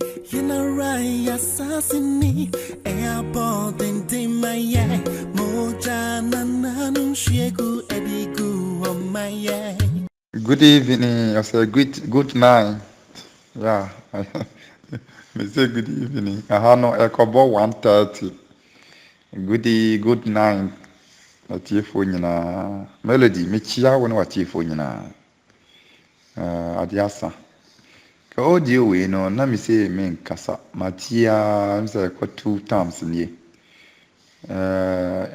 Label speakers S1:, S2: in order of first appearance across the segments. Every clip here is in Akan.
S1: Yinarai assassini airport in my moja nananum shegu edigu on my.
S2: Good evening. I say good night. Yeah. Me say good evening. No ekobo 1:30. Good night. Atiefo nyina. Melody me chia wo na watiefo nyina. Ade asa. Ka audio we no na me say me nkasa. Matia me say ko 2 times nie.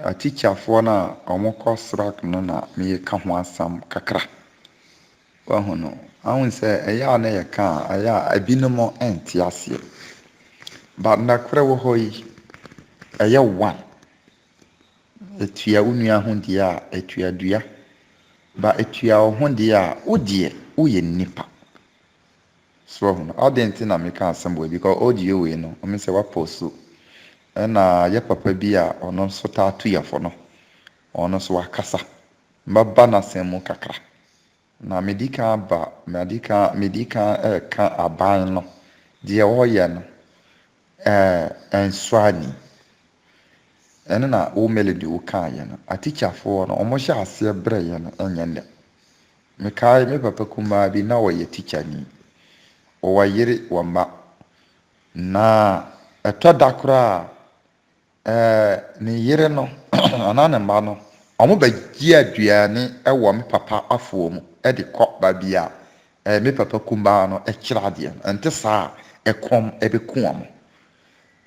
S2: Atichafo na omokọ srak no na me ka ho asam kakra. Wahu no ahun sɛ ɛyɛ a na yɛka a ɛyɛ a ebinom ɛnte aseɛ ba nnakora wɔ hɔ yi ɛyɛ one etua wo nua ho deɛ a etua dua ba etua wo ho deɛ a wodeɛ woyɛ nipa so wahu no ɔde nti na meka asɛm wɔ bi because audio wei no ɔmo sɛ wapɔ so ɛna yɛ papa bi a ɔno nso taa to yɛfo no ɔno nso wakasa mbaba n'asɛm mu kakra na medika ɛka aban no deɛ wɔyɛ no ɛnsoani ɛno na wo melody wo kaayɛ no atikyafoɔ no ɔmo hyɛ aseɛ brɛyɛ no ɛnyɛ nnɛ mekae me papa kumaa bi na wɔyɛ tikyani wɔwɔ yere wɔ mma na ɛtɔ da koraa ne yere no anaa ne mma no ɔmo bɛgye aduane ɛwɔ me papa afoɔ mu ɛde kɔ baabi a me papa kumbaa no ɛkyerɛ adeɛ no ɛnte saa ɛkɔm ɛbɛku ɔmo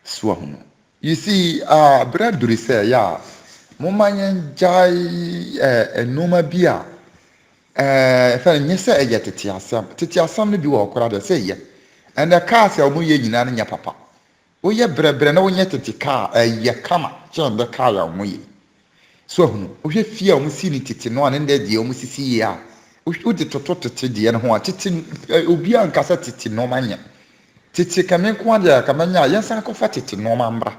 S2: so ahu no you see berɛ duri sɛ ɛyɛ a momma yɛn gyae nneɛma bi a ɛfɛ nyɛ sɛ ɛyɛ tete asɛm no bi wɔ hɔ koraa deɛ sɛ ɛyɛ ɛnɛ kaa sɛ ɔmo yɛ nyinaa no nyɛ papa woyɛ brɛbrɛ na wonyɛ tete kaa ɛyɛ kama kyɛn dɛ kaa yɛ ɔmo yɛ so ahunu wohwɛ fie a ɔmo si ne tete no a ne ndɛ deɛ ɔmo sisi yie a wode toto tete deɛ no ho a tete obi a nkasa tete nɔɔma nyɛ tete kame nko adeɛ kame nya a yɛnsan kɔfa tete nɔɔma mbra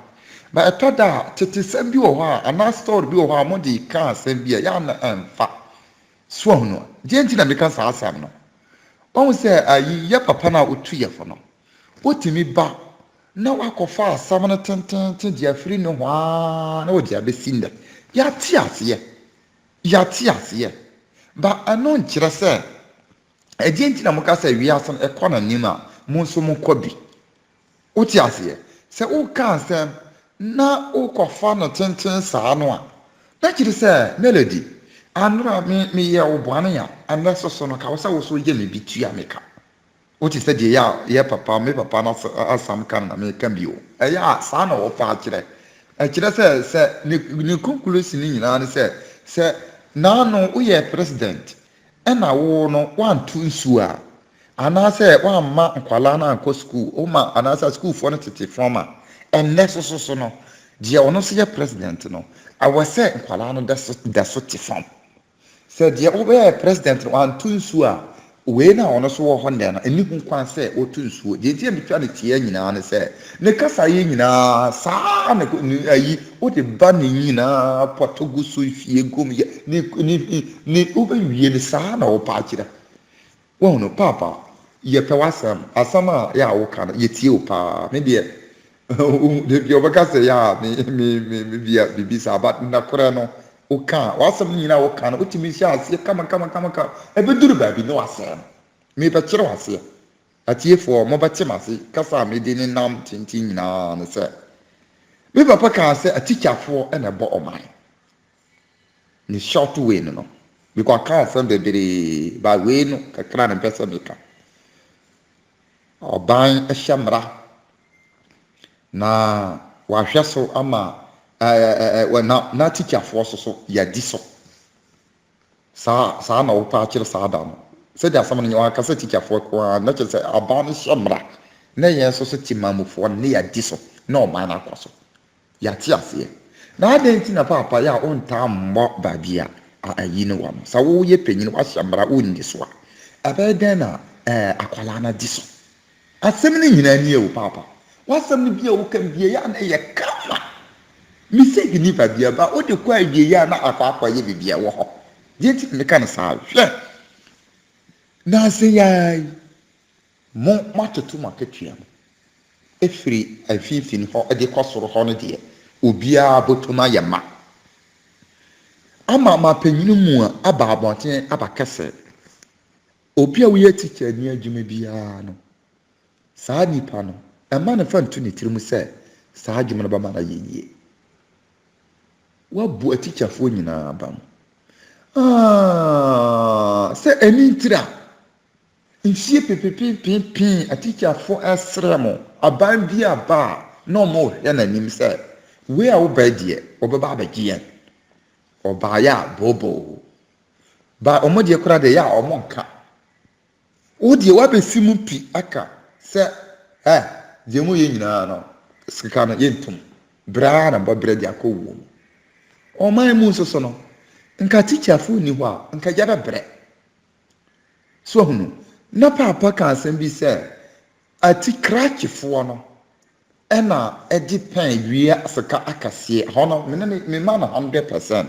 S2: ba ɛtɔ da a tete sɛm bi wɔ hɔ a anaa story bi wɔ hɔ a mo de ka asɛm bi a yɛana ɛmfa so ahunu deɛ nti na meka saa asɛm no ɔmo sɛ ayi yɛ papa no a otu yɛfo no wotumi ba na wakɔfa asɛm no tententen de afiri no hɔ na wɔde abɛsi ndɛ yɛate aseɛ ba ɛno nkyerɛ sɛ ɛdeɛ nti na moka sɛ wiase no ɛkɔ n'anim a mo nso mokɔ bi wote aseɛ sɛ woka asɛm na wokɔfa no tenten saa no a na kyerɛ sɛ melody anora meyɛ wo boane a ɛnɛ soso no ka wo sɛ wo so yɛ me bi tua meka wote sɛ deɛ yɛ papa me papa no asam ka no na meka bio ɛyɛ a saa na wɔfa akyerɛ ɛkyerɛ sɛ ne conclusion no nyinaa ne sɛ naano woyɛ president ɛna wo no wanto nsuo a anaasɛ wamma nkwalaa no ankɔ school woma anaasɛ schoolfoɔ no tete fam a ɛnnɛ soso no deɛ ɔno nso yɛ president no awɔ sɛ nkwalaa no da so te fam sɛ deɛ wobɛyɛ president no wanto nsuo a wei na ɔno so wɔ hɔ ndɛ no ɛni ho kwan sɛ ɔto nsuo deɛ nti a metwa ne tie nyinaa ne sɛ ne kasa yɛ nyinaa saa ne ayi wode ba ne nyinaa pɔtɔ gu so fie gom yɛ ne wobɛwie ne saa na wɔpa akyerɛ wɔn no paapa yɛpɛ w'asɛm asɛm a yɛ a woka no yɛtie wo paa me deɛ deɛ ɔbɛka sɛ yɛ a me bia biribi saa ba nnakorɛ no woka wasɛm no nyinaa woka no wotumi hyɛ aseɛ kama ɛbɛduru baabi ne wasɛe no mebɛkyerɛ waseɛ atiefoɔ mobɛte m'ase kasa a mede ne nam tenten nyinaa no sɛ me papa kaa sɛ atikyafoɔ ɛna ɛbɔ ɔman ne short way no because aka asɛm bebree ba wei no kakra ne mpɛ sɛ meka ɔban ɛhyɛ mmara na wahwɛ so ama na tikyafoɔ so yɛdi so saa na wopa akyerɛ saa da no sɛdeɛ asɛm no nyɛ wakasa tikyafoɔ koraa na kyerɛ sɛ aba no hyɛ mmara na yɛn nso so te mamufoɔ no ne yɛdi so na ɔman no akɔ so yɛate aseɛ na adɛn nti na paapa yɛ a wontaa mmɔ baabi a ayi no wɔ no sɛ woyɛ panyin wahyɛ mmara wonni so a ɛbɛyɛ dɛn na akwalaa no di so asɛm no nyinaa nie wo paapa wasɛm no bi a woka bia yɛ na ɛyɛ kama mistake ni baabi aba wode kɔ awie yɛ na akɔ yɛ biribi a wɔ hɔ deɛ nti na meka no saa hwɛ na sɛ yɛi moatoto mo akatua mu efiri afifin ho de kwasoro ho no de obia botuma yema ama ma panyinu mu a aba abonten aba kese obia wo ye teacher ni adwuma bia no saa nipa no ɛma ne fa ntu ne tirim sɛ saa adwuma no bɛma na yɛyie wabu atikyafo nyinaa ba mu sɛ ɛni ntira nsie pepepepepin atikyafo ɛsrɛ mo aban bi aba na ɔmo hwɛ n'anim sɛ wei a wobaa deɛ wɔbɛba abɛgye yɛn ɔbaayɛ a booboo ba ɔmo deɛ koraa deɛ yɛ a ɔmo nka wo deɛ wabɛsi mu pi aka sɛ deɛ mu yɛ nyinaa no sika no yɛntom braa na mbɔberɛ de akɔ wɔ mu ɔman mu nso so no nka tikyafo ni hɔ a nka gya bɛbrɛ so ahunu na paapa ka asɛm bi sɛ ati krakyefoɔ no ɛna ɛde pɛn wia sika akaseɛ hɔ no me ma no 100%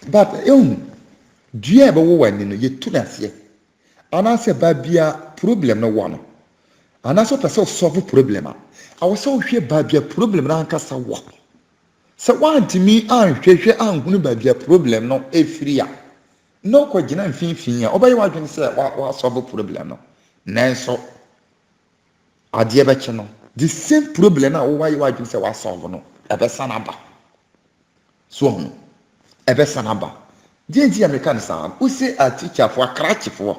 S2: but dua a ɛbɛwɔ w'ani no yɛtu no aseɛ anaasɛ ba bia problem no wɔ no anaasɛ ɔpɛ sɛ ɔsɔfo problem a awɔ sɛ wohwɛ ba bia problem no ankasa wɔ sɛ woantumi anhwehwɛ anhunu ba bia problem no ɛfiri a na ɔkɔgyina mfimfini a ɔbɛyɛ w'adwene sɛ woasɔfo problem no nanso adeɛ bɛkye no the same problem a wowayɛ w'adwene sɛ woasɔfo no ɛbɛsan aba so ɔno ɛbɛsan aba deɛ nti a meka no saa wose atikyafoɔ akrakyefoɔ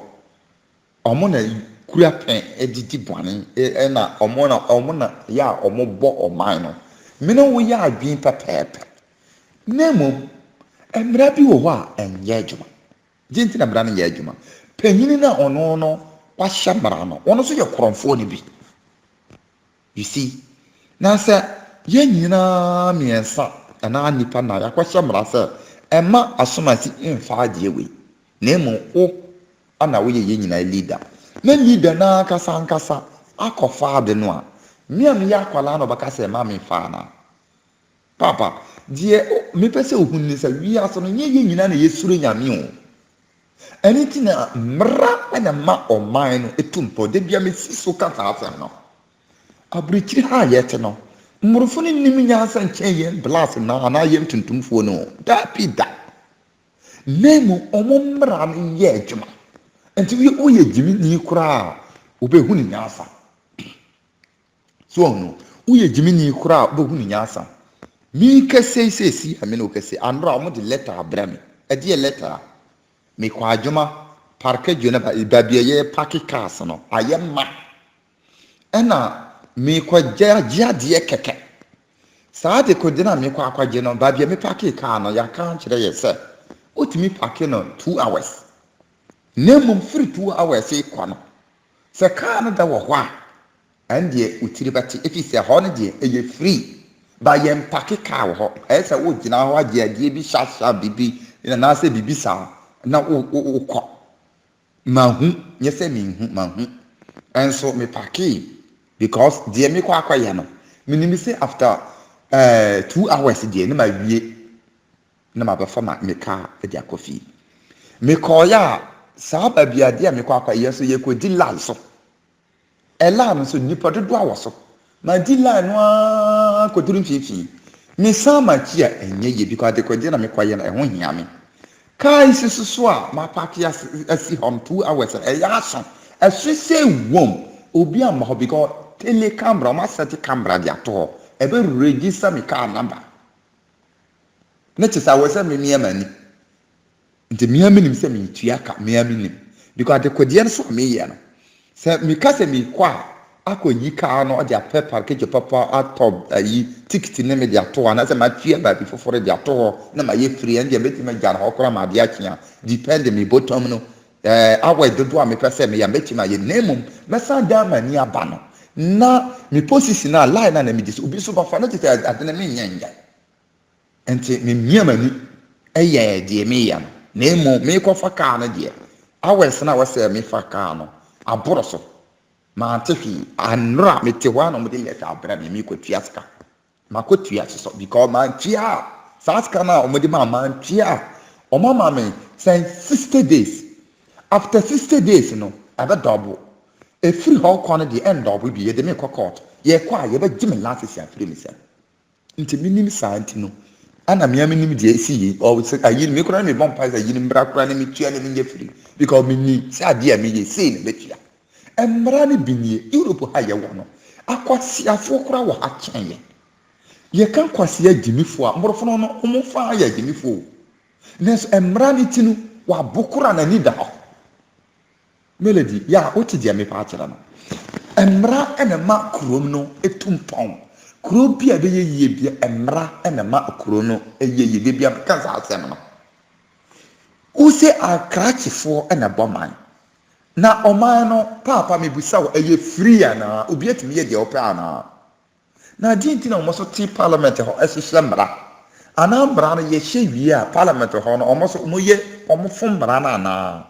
S2: ɔmo na kura pɛn edidi bɔne ɛna ɔmo na yɛ a ɔmo bɔ ɔman no mene wo yɛ adwin pɛpɛɛpɛ na mmom mmara bi wɔ hɔ a ɛnyɛ adwuma gye nti na mmara no yɛ adwuma panyini na ɔno no wahyɛ mmara no ɔno nso yɛ korɔmfoɔ no bi you see na sɛ yɛn nyinaa mmiɛnsa anaa nipa na yɛakɔhyɛ mmara sɛ ɛma asomasi mfa adeɛ wei na mmom wo ana woyɛ yɛn nyinaa leader na leader na nkasa akɔfa ade no a mmea me yɛ akwalaa na ɔbɛka sɛ ɛma me fa na papa deɛ mepɛ sɛ ohun ne sɛ wiase no nyɛ yɛn nyinaa na yɛsuro nyame o ɛne ti na mmara ɛna ma ɔman no etu mpɔ de bia mesi so kasa asɛm no abirikyiri ha yɛte no mmorofo no nim nyansa nkyɛn yɛn blast na anaa yɛn tuntumfoɔ no daabi da na mu ɔmo mmara no yɛ adwuma nti woyɛ gyimini koraa wobɛhu ne nyansa so ɔno woyɛ gyimini koraa wobɛhu ne nyansa mi kɛsɛ sɛsi ame na okɛsɛ anora ɔmo de letter abrɛ me ɛdeɛ letter a mekɔ adwuma parka dwona ba bia yɛ parking cars no ayɛ ma ɛna mekɔ gye adeɛ kɛkɛ saa de kɔde na mekɔ akɔgye no ba bia me parking car no yɛaka kyerɛ yɛ sɛ wotumi parking no 2 hours na mmom firi 2 hours kɔ no sɛ car no da wɔ hɔ a ɛndeɛ wotiri bɛte ɛfiri sɛ hɔ no deɛ ɛyɛ free ba yɛn parking car wɔ hɔ ɛyɛ sɛ wogyina hɔ agye adeɛ bi hyɛhyɛ bibi anaasɛ bibi saa na wokɔ mahu nyɛ sɛ menhu mahu ɛnso me parking because deɛ mekɔ akɔyɛ no menim sɛ after 2 hours deɛ ne mawie na mabɛfa me car de akɔ fie mekɔɔyɛ a saa baabi adeɛ a mekɔ akɔyɛ so yɛkɔdi line so ɛla no so nipa dodoɔ wɔ so ma di line no a kɔduru mfimfini me san ma kyi a ɛnyɛ yɛ because adekɔgye na mekɔyɛ no ɛho hia me car isi so a ma park asi hɔ 2 hours ɛyɛ aso ɛso sɛ wom obi amma hɔ because tele camera ma set camera de ato hɔ ɛbɛ register me car number ne kyesa wɔ sɛ me mani nti miami nim sɛ me tua ka miami nim because adekɔgye no so me yɛ no sɛ me ka sɛ me kɔ a akɔyi car no de apɛ package papa atɔ ayi ticket ne me de ato hɔ na sɛ ma tua baabi foforɔ de ato hɔ na ma yɛ free ɛnde betimi gya na hɔ koraa ma de akyea depend me bottom no awɔ dodo a me pɛ sɛ me ya betimi ayɛ nemum mɛsan da ma ni aba no na me position na line na me dis obi so ba fa na te sɛ ade na me nyanya enti me miamani ɛyɛ de me ya no nemum me kɔ fa car no de awɔ sɛ na wɔ sɛ me fa car no aboro so ma tefi anra me te hɔ na mo de letter abra me kɔtua sika ma kɔtua so because ma tua saa sika na mo de ma tua o ma me say 60 days after 60 days no aba double e free hɔ kɔ no de end double bi ye de me kɔ court ye kwa ye ba gime last sia afiri mi sa nti minim saa nti no ana me minim de esi yi o se ayi me kura me bon pa sa yi mbra kura ne me tua ne me nye firi because me ni sa de a me ye sei ne betua embra ne binie Europe ha ye wo no akwasi afo kura wo ha chen ye kan kwasi ya gimifo a mborofo no omo fa ya gimifo nes embra ne tinu wa bokura na ni da ho melody ya o ti dia me pa akira no embra ena ma krom no etumpon kuro bia be ye bia embra ena ma kuro no ye bia kan sa asem no o se akrachifo ena boman na oman no papa me busa wo eye free ana obi atimi ye dia opa ana na dinti na omo so ti parliament ho esese mbra ana mbra no ye hye wie a parliament ho no omo so mo ye omo fo mbra na ana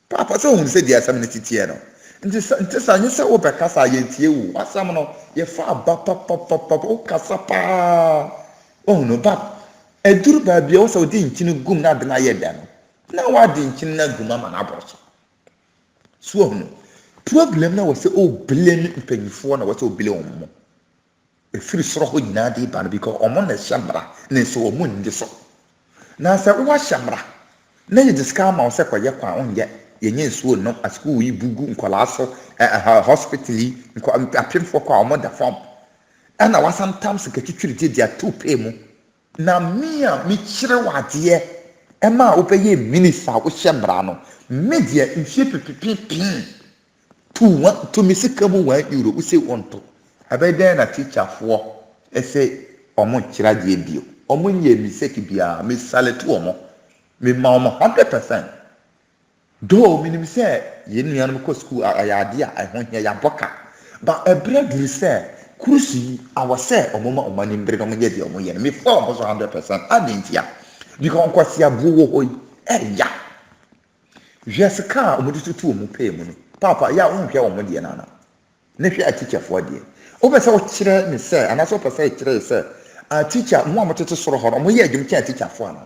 S2: papa so hun se dia asem ne titie no nti sa nye se wo be kasa ye tie wu asam no ye fa ba papa o kasa pa oh no ba eduru ba bia wo so di nchini gum na de na ye da no na wa di nchini na gum ama na aboroso so no problem na wo se o blame mpanyifo na wo se o blame omo e firi soro ho nyina de ba no because omo na shamra na so omo ndi so na se wo shamra na ye diska ma wo se kwa ye kwa on ye yenye nsuo no a school yi bugu nkwala so hospital yi apemfo kwa omo da form ana wasantam se ketwitwiri dia to pay mu na mia mi kire wade ema obeye minister wo hyembra no media nhwie pipipipin to misika mu €1 wo se wonto abeden na teacher fo ese omo kira die bio omo nye miseki bia me salatu omo me ma omo 100%. Do minim say ye nuanum ko school ayade a ehonhia ya boka ba ebreduru say kurusi awase omoma omani mbre no nye de omo ye me for almost 100% adintia because kwasi abu wo hoyi eya jesika omudi tutu omo pay mu no papa ya onhwe omo de na ne hwe a teacher for de obese wo kire me say anaso pese kire say a teacher mo amotete soro ho omo ye adwum kire teacher for na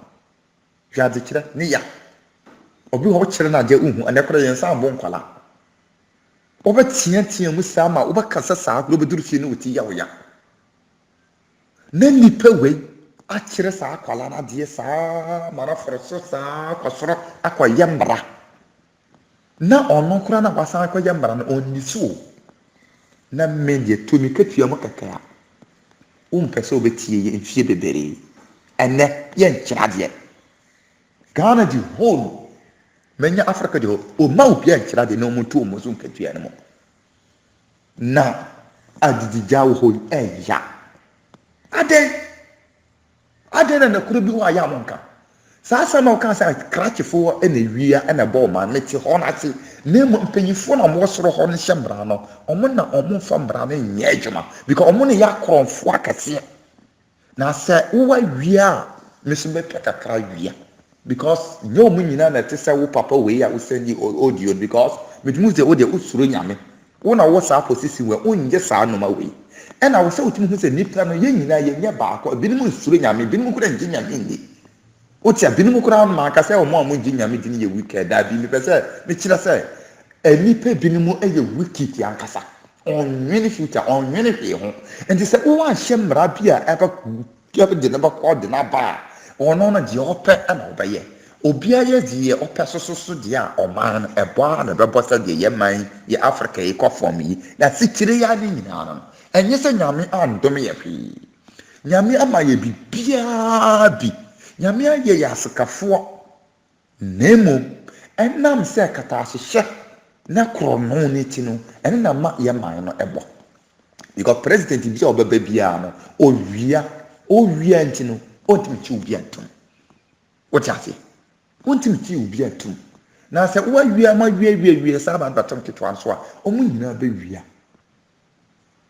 S2: hwe ade kire ne ya obi ho kire na je uhu ane kora yen sa mbon kwala oba tia mu sama oba kasa sa ko beduru fie no oti ya wo ya na nipa we a kire sa kwala na de sa mara forso sa kwasoro akwa yembra na ono kora na kwasa akwa yembra na onni so na media to mi katua mo kakaya pese obetie ye mfie bebere ene ye nkira de Ghana di whole menya Africa de o ma obi nkira de no muntu omo so nkatua ne mo na adidi jawo ho eya ade na kuro bi ho aya monka sa ma o kan sa krachefo ene wia ene ball man meti ho na ti ne mo mpanyifo na mo soro ho ne hyembra no omo na omo fa mbra ne nye adwuma because omo ne ya kronfo akase na se wo wia mesumbe kakra wia because nyo mu nyina na te se wo papa we ya wo send audio because metumu se wo de usuro nyame wo na wo sa position we onje sa no ma we e na wo se otumu se nipa no ye nyina ye nya ba akọ bi mu usuro nyame bi mu kura nje nyame ndi o tia bi mu kura ma aka se o mo nje nyame di ni ye wicked da bi mi pese me kira se nipa bi mu eye wicked ya nkasa onwene future onwene hwe ho enti se wo anhyemra bi a eba de na ba ko de na ba ono na di ope na obeye obia ye di ope soso dia oman ebo na bebo sa di ye man ye Africa ye kofom yi na sikire ya ni nyina no enye se nyame andom ye hwi nyame ama ye bibia bi nyame aye ya asekafo nemo enam se kata ahye na krono ni ti no ene na ma ye man no ebo because president bi obeba bia no owia nti no ontimi ubi atum wotiase ontimi ubi atum na se wo awia ma wia sa ba batam ketwa so a omu nyina ba wia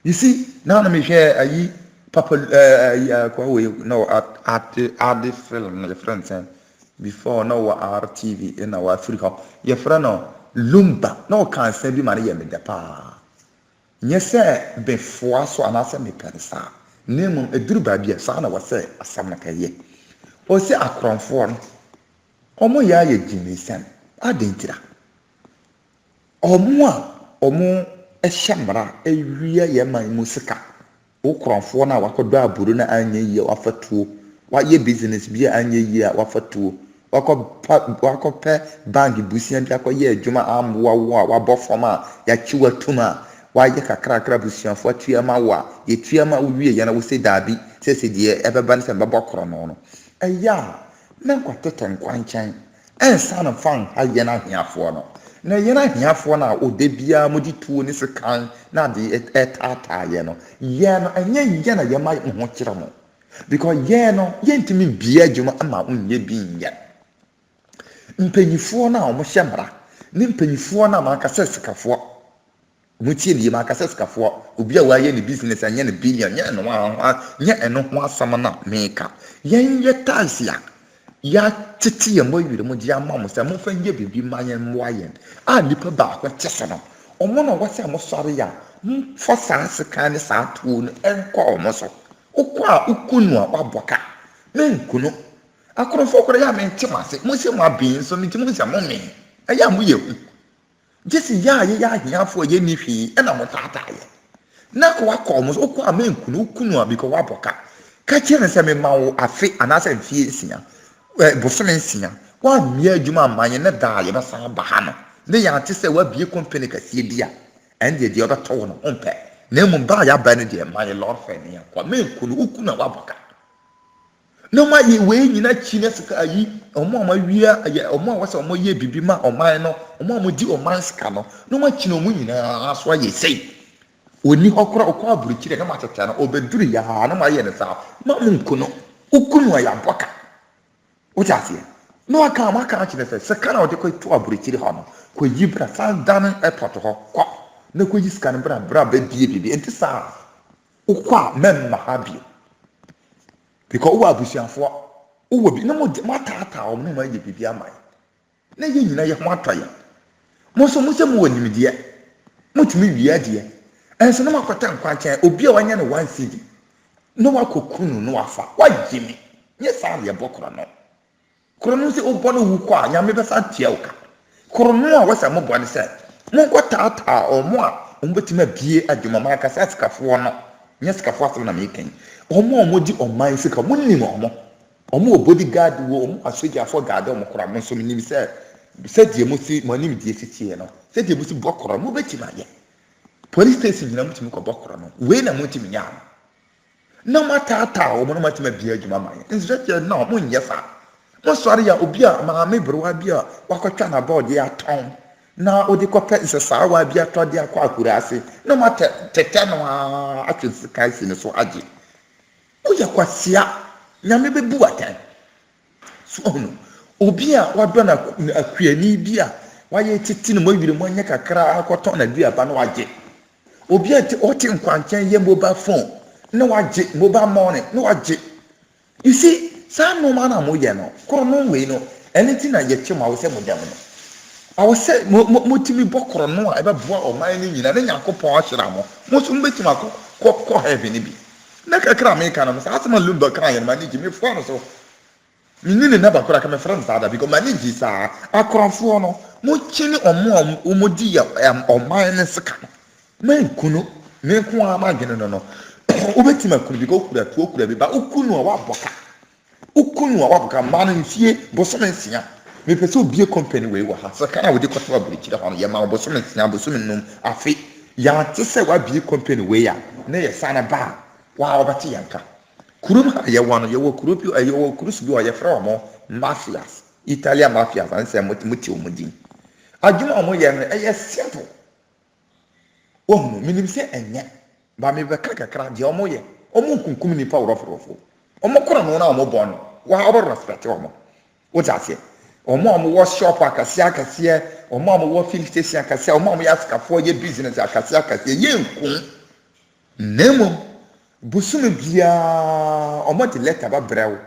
S2: you see now na me hwe ayi papa kwa we no at film the friends before no wa RTV in our Africa your friend no lumba no kan se bi mane ye me da pa nyese before so anase me pensa nemu eduru ba bia sa na wase asam na kaye o se akronfo no omo ya ye jimisan adentira omo shamra ewie ye man musika ukrofo na wakodo aburu na anya yi wafatuo waye business bi anya yi a wafatuo wakopɛ bank busia bi akɔyɛ adwuma amboa wo a wabɔ fam a yachiwa tuma wayɛ kakrakra busiafo atuama wo a yɛtuama wo wie yɛ na wo se daabi sɛ deɛ ɛbɛba ne sɛ mbɛbɔ korɔ no ɛyɛ na nkwatete nkwankyɛn ɛnsa no fan ayɛ na ahiafoɔ no na yɛ na ahiafoɔ no a ɔda biara mode tuo ne sekan na de ɛtaataa yɛ no yɛ no ɛnyɛ yɛ na yɛma ho kyerɛ mo because yɛ no yɛntumi bia adwuma ama wonyɛ bi nyɛ mpanyifoɔ no a wɔn hyɛ mmara ne mpanyifoɔ no a makasɛ sikafoɔ wɔn tie ne yie makasɛ sikafoɔ obi a wɔayɛ ne business anyɛ ne billion nyɛ ɛno ho asɛm na meka yɛn yɛ taxi a yɛatete yɛn mo awiri mo de ama mo sɛ momfa nyɛ biribi ma yɛn mmoa yɛn a nipa baako te so no ɔmo na wɔsɛ mo sɔre a mfa saa sika ne saa tuo no ɛnkɔ ɔmo so wokɔ a wokunu a wabɔ ka menkunu akorofo kora ya mente mase mo se mo abin so menti mo se mo me eya mo ye hu jesi ya ahiafo ye ni hwi e na mo tata ye na ko akọ mo so ko amenkunu kunu a biko waboka ka kire se me ma wo afe anase mfie nsia bosome nsia wa mia adwuma amanye ne da ye besa ba ha no ne ya ate se wa bie company kasie dia ende de obeto wo no ompe na mu ba ya ba ne de ma ye lord fe ne ya kwa menkunu ukunu a waboka no ma ye we nyina chi na sika ayi omo ma wia omo a wasa omo ye bibi ma oman no omo mo di oman sika no no ma chi no mu nyina aso aye sei oni hokora okwa aburukyire na ma tata no obeduru ya na ma ye ne sa ma munku no ukunu ya boka o jase no aka ma ka chi ne se sika na o de ko to aburukyire ho no ko yibra san dan airport ho kwa na ko yi sika no bra be bibi enti sa ukwa memma ha bi because wo abusiafo wo bi na mo matata o no ma ye bibi amai na ye nyina ye ho atwa ya mo so mo se mo wanimdie mo tumi wiya die enso na makwata nkwankyɛn obi a wanya ne 1 cd no wakokunu no wafa wagimi nye saa ye bokoro no se obo no wuko a nyame besa tia uka koro no a wasa mo bone se mo kwatata o mo a mo betima bie adwuma ma ka saskafo no nye skafo asem na mekan omo di oman sika mo nim omo bodyguard wo omo asoja for guard omo kora mo so nim se die mo si mo nim die sitie no se die mo si bokoro mo betima ye police station nyina mo timi ko bokoro no we na mo timi nya na matata omo no matima bia adwuma ma ye nzreche na mo nye fa mo sori ya obi a ma me browa bia wakotwa na board ya ton na odi kope nsesa wa bia to de akwa akura ase na matete no atwesi kai si ne so age oya kwasia nyame bebu atan so no obi a wadɔ na akuani bi a waye titi no mawire mo anya kakra akɔtɔ na bi aba no waje obi a ɔte nkwankyɛn ye mobile phone na waje mobile money na waje you see saa no ma na mo ye no koro no we no anything na ye kyema wo sɛ mo dam no awo sɛ mo timi bɔkoro no a ebe boa o man ni nyina na Nyankopɔn ahyira mo so mbetimi akɔ heaven bi na kakra me kana no sa asema lumba kan ye mani gimi fo no so minni na ba kora ka me friend sa da because mani gi sa akorafo no mo kyini omo di ya oman ne sika no man kunu me ko ama gene no obetima kunu bi ko kura bi ba okunu a waboka man nfie bosom nsia me pese obie company we wa ha sika na we de koto aburikyire ho no ye ma bosom nsia bosom nnum afi ya te se wa bie company we ya na ye sana ba wa obati yanka kurum ha ye wano ye wo kurupi ye wo kurus bi wa ye fra mo mafias Italian mafias an se muti omudin adwuma mo ye no ye simple ohunu minim se enye ba me be kakakra de omo ye omo kunkum ni pa worofrofo omo koro no na omo bon wa obo respect omo wo jase omo wo shop akase omo wo filling station akase omo yaskafo ye business akase ye nkun nemo busumi bia omo de letter ba brew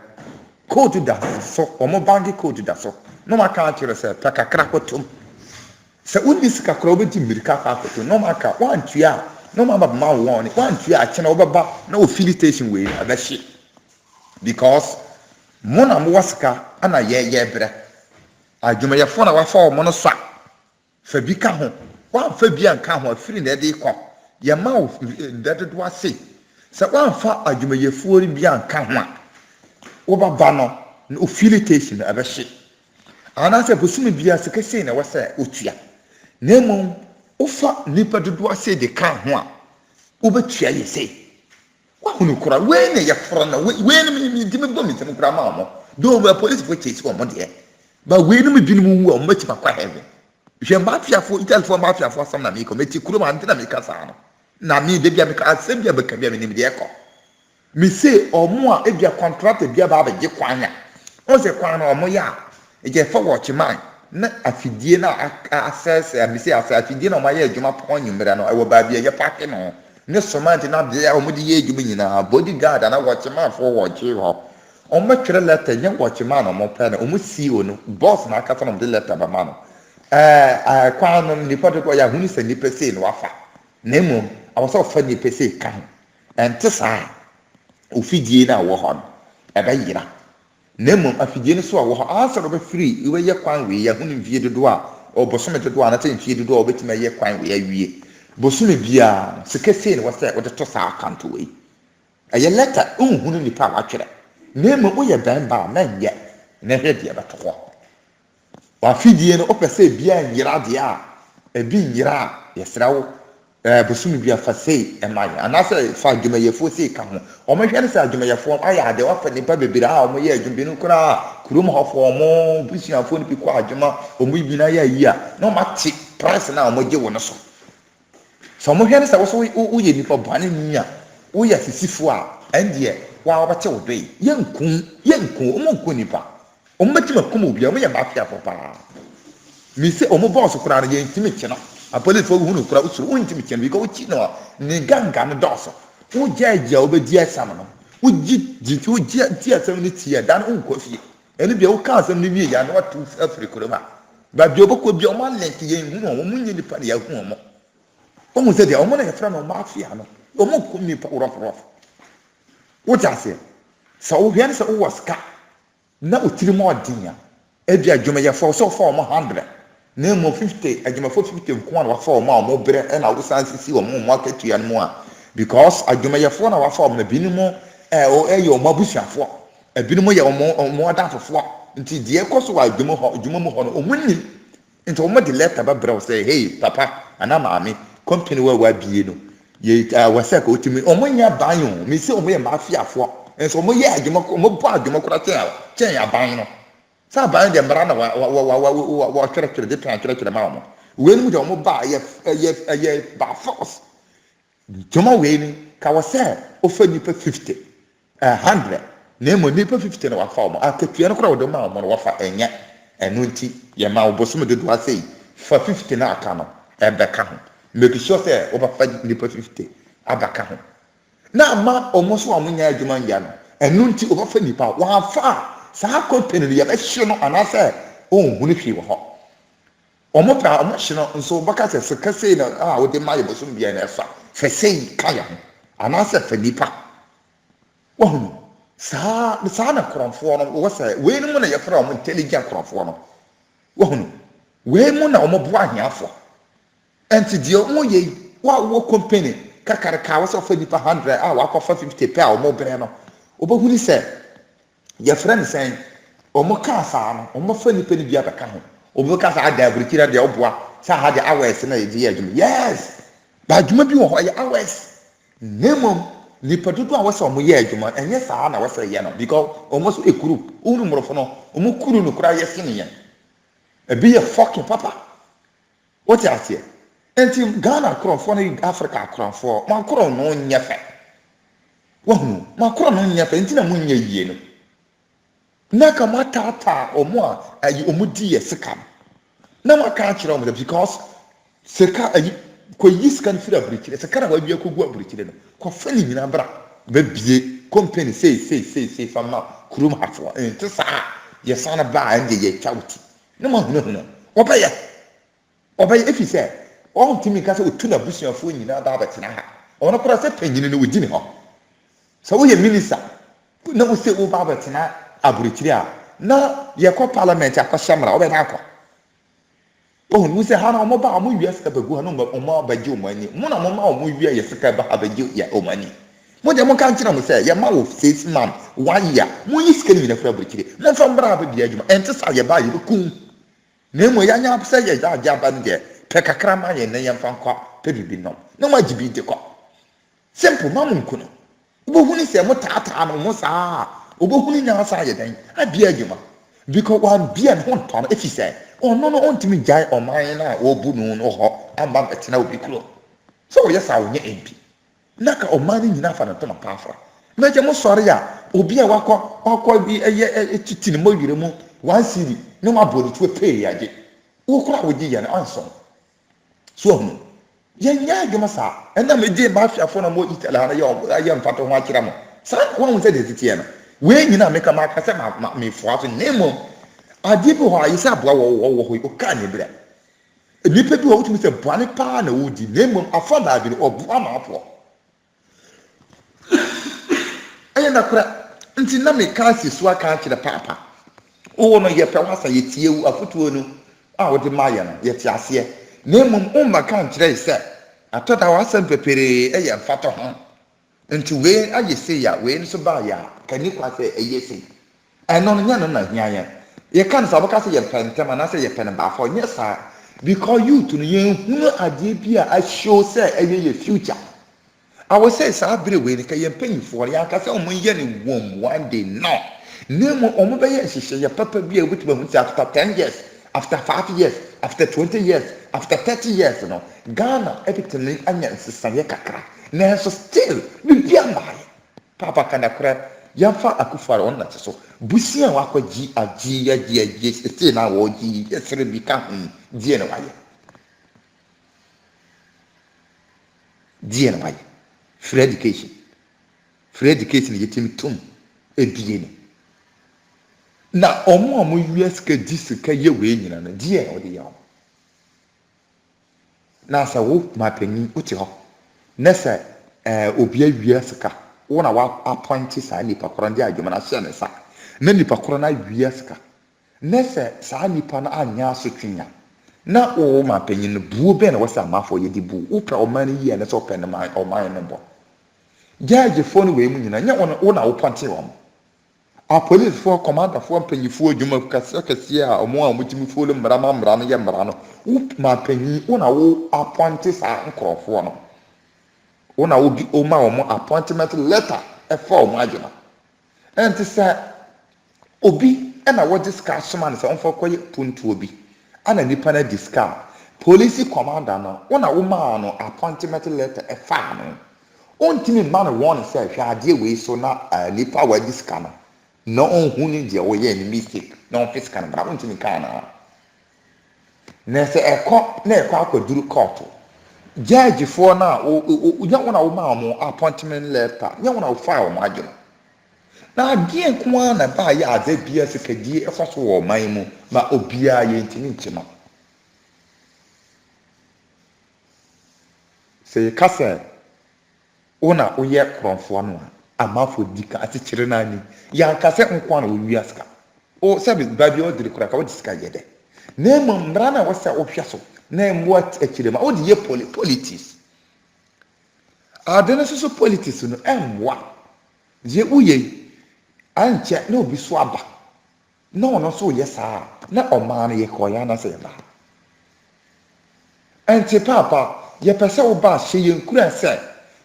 S2: code da so omo bank code da so no ma ka akire se pakakra kotum se uni sika kra obeti mirika fa kotum no ma ka wan tua no ma ba ma won wan tua a chena obeba na o filling station we abashi because mona mo wasika ana ye bre adwuma ye fo na wa fa omo no sa fa bi ka ho wan fa bi anka ho afiri na de kɔ ye ma wo dade do ase sɛ wan fa adwumayefuo ri bi anka ho a wo ba no no affiliation abɛhye anase bosumi bia sɛ kɛse na wɔsɛ otua na mmom wofa nipa dodo ase de ka ho a wobɛtua yɛ sɛ wahunu kora we ne yɛ foro na we ne mi di me bɔ mi tem kora ma mo do ba police fo chase wo mo de ba we ne mi bi mu wu o mo ma kwa heaven hwɛ mafiafo italfo mafiafo sam na mi ko meti kuro ma ntina mi kasa no na mi de bia mi ka asem bia beka bia mi nim de ɛkɔ mi se ɔmo a ebia contract bia ba gye kwan a o se kwan na ɔmo ya eje fa watchman na afidie na access mi se afidie na ɔmo ya adwuma pɔn nyumra no ɛwɔ ba bia yɛ park no ne somant na de ɔmo de yɛ adwuma nyina bodyguard na watchman fo wɔkye hɔ ɔmo twere letter nye watchman ɔmo pɛ na ɔmo CEO no boss na aka fa no de letter ba ma no kwan no nipa de ko ya hunu sɛ nipa sei no wafa na mmom awɔsɛ ɔfa nipa sei kan ɛnte saa ofidie na wɔ hɔ no ɛbɛ yira na mmom afidie no so a wɔ hɔ ansa no bɛfiri wobɛyɛ kwan wei ya hunu mfie dodo a ɔbɔsome dodo a anata mfie dodo a wobɛtumi ayɛ kwan wei awie bosome biara no sika sei no wɔsɛ wode to saa akanto wei ɛyɛ letter nhunu nipa a watwerɛ na mmom woyɛ bɛnba a mɛnyɛ na hwɛ deɛ bɛto hɔ wafidie no opɛ sɛ bia nyira deɛ a ebi nyira a yɛsrɛ wo bosumi bia fa sei ɛma yɛ anasɛ fa adwumayɛfoɔ sei ka ho ɔmo hwɛ no sɛ adwumayɛfoɔ ayɛ ade wafa nipa bebree a ɔmo yɛ adwuma bi no koraa kurom hɔfoɔ ɔmo busuafoɔ no bi kɔ adwuma ɔmo bi na yɛ yi a na ɔmo ate price na ɔmo gye wo no so sɛ ɔmo hwɛ no sɛ wɔsɔ woyɛ nipa bɔne ni a woyɛ sisifoɔ a ɛndeɛ wa wɔbɛte wo do yi yɛnku ɔmo nku nipa ɔmo bɛtumi akum obi a ɔmo yɛ mafiafo paa mi sɛ ɔmo bɔɔso koraa no yɛntumi kye no apolisifoɔ hunu koraa wosoro wontumi kye no bika wokyi no a ne ganga no dɔɔso wogya agya wobɛdi asɛm no wogya asɛm no tie da no wonkɔ fie ɛno bia woka asɛm no wie yɛ na wato afiri kurom a baabi wobɛkɔ bia ɔmo alɛnke yɛnhunu ɔmo mo nyɛ nipa ne yɛahu ɔmo ɔmo sɛ deɛ ɔmo no yɛfrɛ no ɔmo afia no ɔmo nkom nipa worɔforɔfo wote aseɛ sɛ wohwɛ no sɛ wowɔ sika na otiri mu ɔden a ebi adwumayɛfoɔ sɛ ɔfa ɔmo 100 na emu 50 adwumayɛfoɔ 50 nko a wafa ɔmo a ɔmo brɛ ɛna wosan sisi ɔmo akatua no mu a because adwumayɛfoɔ na wafa ɔmo na binom ɛyɛ ɔmo abusuafoɔ ebinom yɛ ɔmo adanfofoɔ nti deɛ ɛkɔ so wɔ adwuma mu hɔ no ɔmo nim nti ɔmo de letter bɛbrɛ sɛ hey papa ana maame company wɔ abie no yɛ wɔsɛ ka otimi ɔmo nyɛ ban o me sɛ ɔmo yɛ mafiafoɔ nso ɔmo yɛ adwuma ɔmo bɔ adwuma kora kyɛn aban no sɛ aban deɛ mmara na wɔtwerɛtwerɛ de pɛn twerɛtwerɛ ma ɔmo wei no mu deɛ ɔmo ba ɛyɛ ba force dwuma wei no ka wɔ sɛ ɔfa nipa 50 100 na emu nipa 50 na wafa ɔmo akatua no kora wɔde ma ɔmo no wɔfa ɛnyɛ ɛno nti yɛ ma ɔbɔsɔm dodo ase yi fa 50 na aka no ɛbɛka ho make sure sɛ ɔbɛfa nipa 50 abɛka ho na ama ɔmo so ɔmo nyɛ adwuma nyɛ no ɛno nti ɔbɛfa nipa wɔafa a saa company no yɛbɛhye no anaasɛ ɔnhunu hwee wɔ hɔ ɔmo pɛ ɔmo hye no nso ɔbɛka sɛ sika sei na a wɔde ma yɛ bɔsɔm bia na ɛfa fɛ sei ka yɛ ho anaasɛ fɛ nipa wɔhunu saa na korɔmfoɔ no wɔ sɛ wei no mu na yɛfrɛ ɔmo intelligent korɔmfoɔ no wɔhunu wei mu na ɔmo boa ahiafoɔ ɛnti deɛ ɔmo yɛ yi wɔawɔ company kakareka wɔ sɛ ɔfa nipa 100 a wakɔfa 50 pɛ a ɔmo brɛ no ɔbɛhunu sɛ yɛfrɛ no sɛn ɔmo kaa saa no ɔmo fa nipa no bi abɛka ho ɔmo ka saa ada aburukyire deɛ ɔboa sɛ ha de hours na yɛde yɛ adwuma yes ba adwuma bi wɔ hɔ yɛ hours na mmom nipa dodo a wɔsɛ ɔmo yɛ adwuma ɛnyɛ saa na wɔsɛ yɛ no because ɔmo so ekuru ɔmo mmorɔfo no ɔmo kuru no koraa yɛ sene yɛn ebi yɛ fucking papa wɔte aseɛ nti Ghana korɔmfoɔ no Africa korɔmfoɔ mo akorɔ no nyɛ fɛ wɔhunu mo akorɔ no nyɛ fɛ nti na mo nyɛ yie no na ka matata ɔmo a ayi ɔmo di yɛ sika na mo aka akyerɛ ɔmo because sika ayi kɔ yi sika no firi aburukyire sika na wabia kɔgu aburukyire no kɔfa ne nyina bra bɛbie company sei fama kurom hafoɔ nti saa yɛsan no baa ɛnde yɛ twa wuti na mo ahunahuna ɔbɛyɛ efi sɛ ɔntumi ka sɛ otu na busuafoɔ nyinaa ba abɛtena ha ɔno koraa sɛ panyini no wodi ne hɔ sɛ woyɛ minister na wo sɛ wo ba abɛtena aburukyire a na yɛkɔ parliament akɔhyɛ mmara wobɛda akɔ oh no say hana omo ba omo wiase ka bagu hana omo abaje omo ani mo na mo ma omo wiase yese ka ba abaje ya omo ani mo de mo kan kira mo say ya ma wo 6 man 1 year mo yi sika ni na fra burkire mo fa mbra ba bia adwuma ente sa ya ba ye kun na mo ya nya say ya ja ba ne pe kakra ma ye na ye mfa nkwa pe bibi no na mo agibi de kwa simple ma mo nkuno bo huni say mo tata no mo sa obo huni nya sa ye dan abia adwuma because one bia no ton if he say oh no ontimi jai oman na obu no no ho amba betena obi kuro so yes a wonye MP naka oman ni nyina fa na to na pafra meje mo sori a obi a wakọ bi eye titini mo yire mu 1 cedi no ma bodi to pay yaje wo kura wo ji ya na anso so ho ye nya adwuma sa ena meje ma afiafo na mo itala na ye mfato ho akira mo sa won se de titie no we nyina meka ma kase ma me fo aso nemo adibo ho ayisa aboa wo ho ka ne bra nipa bi wo tumi se boane pa na wodi nemo afa na bi no oboa ma afo aye na kura nti na me ka si so aka kire papa wo no ye pe wasa ye tiewu afotuo no a wo de maye no ye ti ase nemo umma kan kire se atoda wasa pepere eye mfato ho nti we aye se ya we nso ba ya kani kwa se eye se eno no nya no na hianya ye kan sa boka se ye pentem na se ye pen ba fo nye sa because you to ye hunu ade bia a show say eye ye future I will say sa bere we ni ka ye mpanyifo ya ka se o mun ye ni wom one day no nemo o mo be ye hihye ye papa bia wutuba hu say after 10 years after 5 years after 20 years after 30 years no Ghana everything anya nsesa ye kakra na so still we bia mai papa kana kra yafa akufara on na so busia wa kwaji aji still na wo ji esere bi ka hu die na waye free education yetim tum ebie ni na omo amu US ka disika ye we nyina na die na odi yawo na sa wo mapanyi uti ho na sa obi US ka wona wa appoint sa nipa koro ndi adwuma na hye ne sa na nipa koro na US ka na sa nipa na anya asotwenya na o mapanyi no buo be na wasa mafo ye di bu wo pra o man yi na so pe na man o man no bo judge fo no we mu nyina nya wona wo ponte wo a police fo commander fo mpanyifo adwuma kase a omo a mutimi fo le mra no ye mra no wo mapanyi wona wo appoint sa nkrofo no wona wo bi o ma wo appointment letter e fo o adwuma enti sa obi na wo discuss man sa on fo koye puntu obi ana nipa na discuss police commander no wona wo ma no appointment letter e fa no ontimi man won say hwa ade we so na nipa wa discuss no onhu ni je wo ye ni mistake no physical bra ontimi kana na se ekọ akwaduru court judge for na nya wona wo ma mo appointment letter nya wona wo file mo adwo na ade nko na ba ya ade bia sekadie efa so wo man mu ma obia ye ntimi nchima se kase ona oye kronfo no amafo dika atikire na ani ya kase nko na wo wiaska o sabi babi o dire kura ka wo disika yede na mo mbra na wo se ohwa so na mo akire ma o de ye politics adene so politics no emwa je uye anche na obi so aba na ono so ye saa na oman ye koya na se ba enti papa ye pese wo ba hye ye nkura se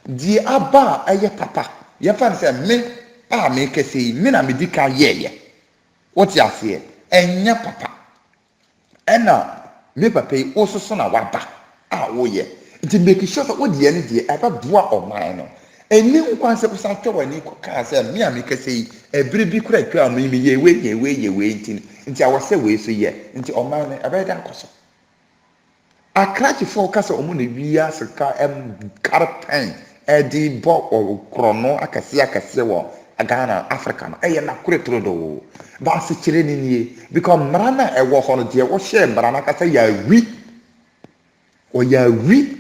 S2: di aba aye papa ye fa se me a me kese me na medika ye what you say enya papa ena me papa yi ososo na waba a wo ye nti make sure that wo de ne de aba boa oman no eni nkwan se kusa twa ni ko ka se me a me kese yi ebire bi kura twa me ye we nti a wo se we so ye nti oman no aba dan koso akrachi fo kasa omo na wiya sika karpen edi bo krono akase wo Ghana Africa no eye na kuretro do ba se kire ni nie because mrana e wo hono de wo hye mrana kasa ya wi o ya wi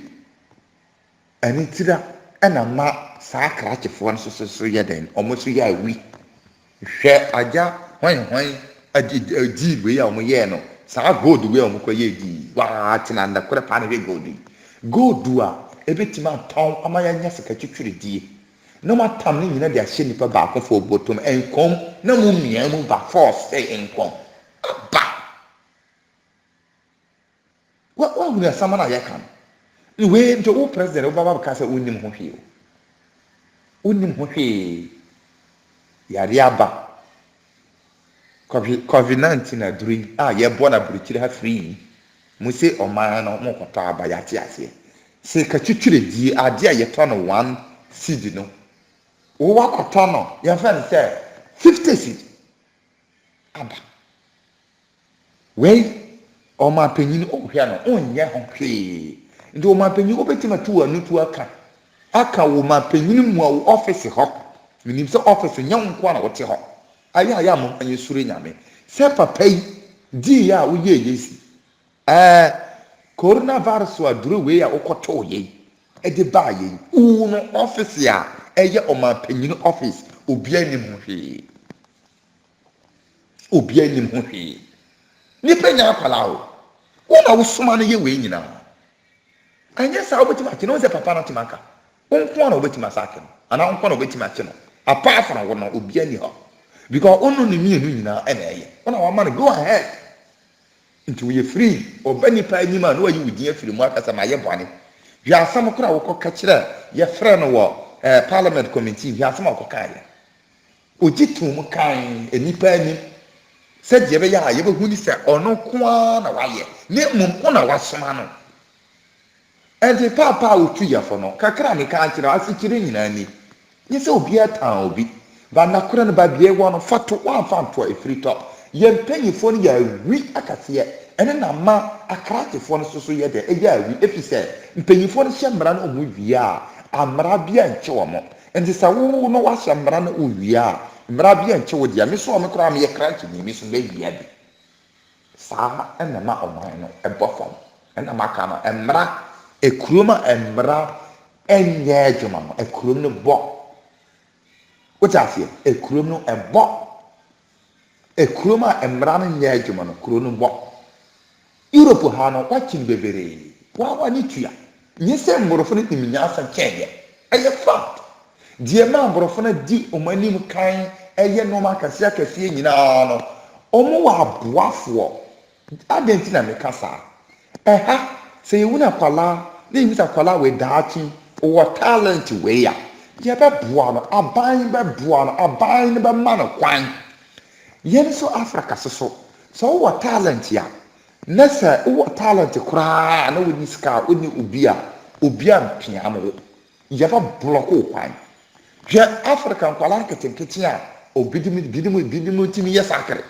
S2: ani tira ena ma sa akrachi fo no so ye den omo so ya wi hwe aja hwan adi we ya omo ye no saa gold we o mko ye di wa tina nda kore pa na we gold a ebetima atɔn ama ya nya sika twitwiri die na ma tam ne nyina de ahye nipa ba ko fo botom enkom na mu mmia mu ba force enkom ba wa hu na sama na ya kan ni we nto o president o baba ka say unim ho hwe unim ho hwe yare aba COVID-19 na duri ye bo na burukiri ha free mu se o man no mo kota aba ya ti ase se ka twitwire die ade a yeto no 1 seed no wo wakota no ya fa ne say 50 seed aba we o ma panyin o hwe no onye ho hwe ndi o ma panyin obetima tu anu tu aka wo ma panyin mu a office ho minim se office nya nko na wote ho aya mo anyi sure nyame se papa yi di ya wo ye yesi coronavirus wa duru we ya okoto ye e de ba ye no office ya eye o ma panyin office obi anim hwe ni penya kwala o na wo soma no ye we nyina anya sa obetima kino se papa no timaka onko na obetima sake no ana onko na obetima kino apart from wo no obi ani ho because onu ni mienu nyina na eye ona wa man go ahead nti we free obani pa anyima no ayi wudi afiri mu akasa ma ye bone hwa asam kora wo koka kire ye frɛ no wo parliament committee hwa asam akoka ye ogitum kan enipa ani sɛ de be ya ye be hu ni sɛ ono koa na waye ne mum ona wasoma no enti papa otu ya fo no kakra ne ka kire asikire nyina ni nye sɛ obi atan obi ba na kora no ba bie wo no fato wa fanto efiri top ye mpanyifo no ya wi akase ene na ma akratefo no soso ye de ya wi efise mpanyifo no hye mmara no omu wi a amara bia nche wo mo enti sa wo no wa hye mmara no owi a mmara bia nche wo dia me so me kora me ye kranche ni me so be wi abi sa ena ma oman no ebofom ena ma ka no mmara ekuroma mmara enye adwuma no ekurom no bo wotafie ekurom no ebo ekuroma mmara no nyɛ adwuma no kuro no bɔ Europe ha no wakin bebere wa ni tua nye sɛ mborofo no nim asa kyɛnyɛ ɛyɛ fact die ma mborofo no di omanim kan ɛyɛ normal kase nyinaa no ɔmo wa aboafoɔ adenti na meka saa ɛha sɛ yewuna kwala na yewusa kwala we daakye wɔ talent we ya yɛbɛboa no aban bɛboa no aban no bɛma no kwan yen so Africa so wo talent ya na sɛ wo talent kura na wo ni ska wo ni obi a mpia mo ya fa block wo kwan hwɛ Africa kwala ketenkete a obidimu timi yɛ sakre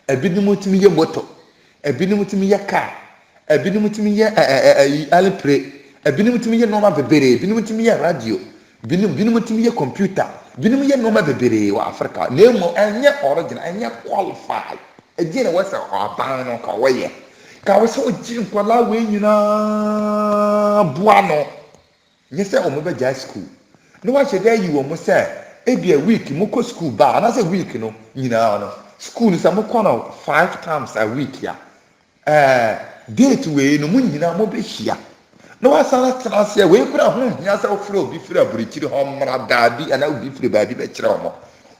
S2: ebidimu timi yɛ moto ebidimu timi yɛ car ebidimu timi yɛ alepre ebidimu timi yɛ normal bebere ebidimu timi yɛ radio ebidimu timi yɛ computer binom ye no ma bebere wa Africa na emu enye original enye qualified eje na wasa aban no ka woye ka wo so oji nkwala we nyina bua no nye se o mo be ja school no wa che dey wo mo se e bia week mo ko school ba na se week no nyina no school ni sa mo ko no 5 times a week ya date we no mo nyina mo be hia no wasana transe we kura ho hia sa ofre obi fira burikiri ho mra daabi ana obi fira baabi be kire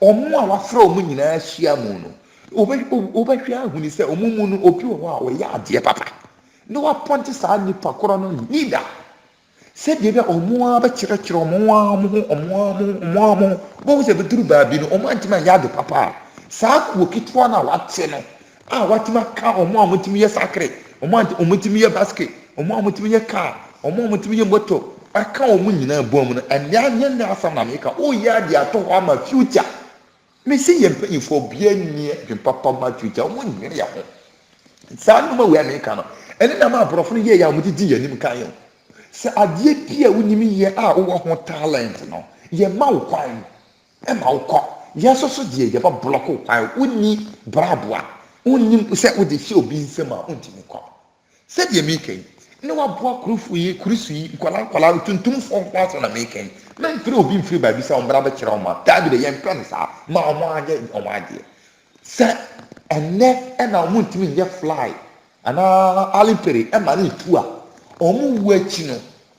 S2: omo a wafra omo nyina hia mu no obahwia ahuni se omo mu no obi wo a we ya ade papa no wa ponti sa nipa koro no nida se de be omo a be kire omo bo se be duru baabi no omo antima ya de papa sa ku kitwa na wate no a watima ka omo a mutimi ye sakre omo mutimi ye basket omo mutimi ye car omo mutimi ye moto aka omo nyina bom no anya na asam na meka o ya de ato ho ama future me se ye mpanyifo bia nie de papa ma future omo nyina ya ho sa no ma we meka no ene na ma brofo no ye ya mutidi ye nim kan yo se ade bia wonimi ye a wo ho talent no ye ma wo kwan e ma wo kɔ ye so de ye ba block wo kwan woni braboa woni se wo de hye obi nsem a ontimi kɔ se de meka ne wa boa kurusu yi kwala tuntum fo kwaso na meka na mfiri obi mfiri ba bi sa ombra ba kire oma dabi de yempe ne sa ma omo age se ene na omo ntimi ye fly ana alipere e ma ne tu a omo wu achi no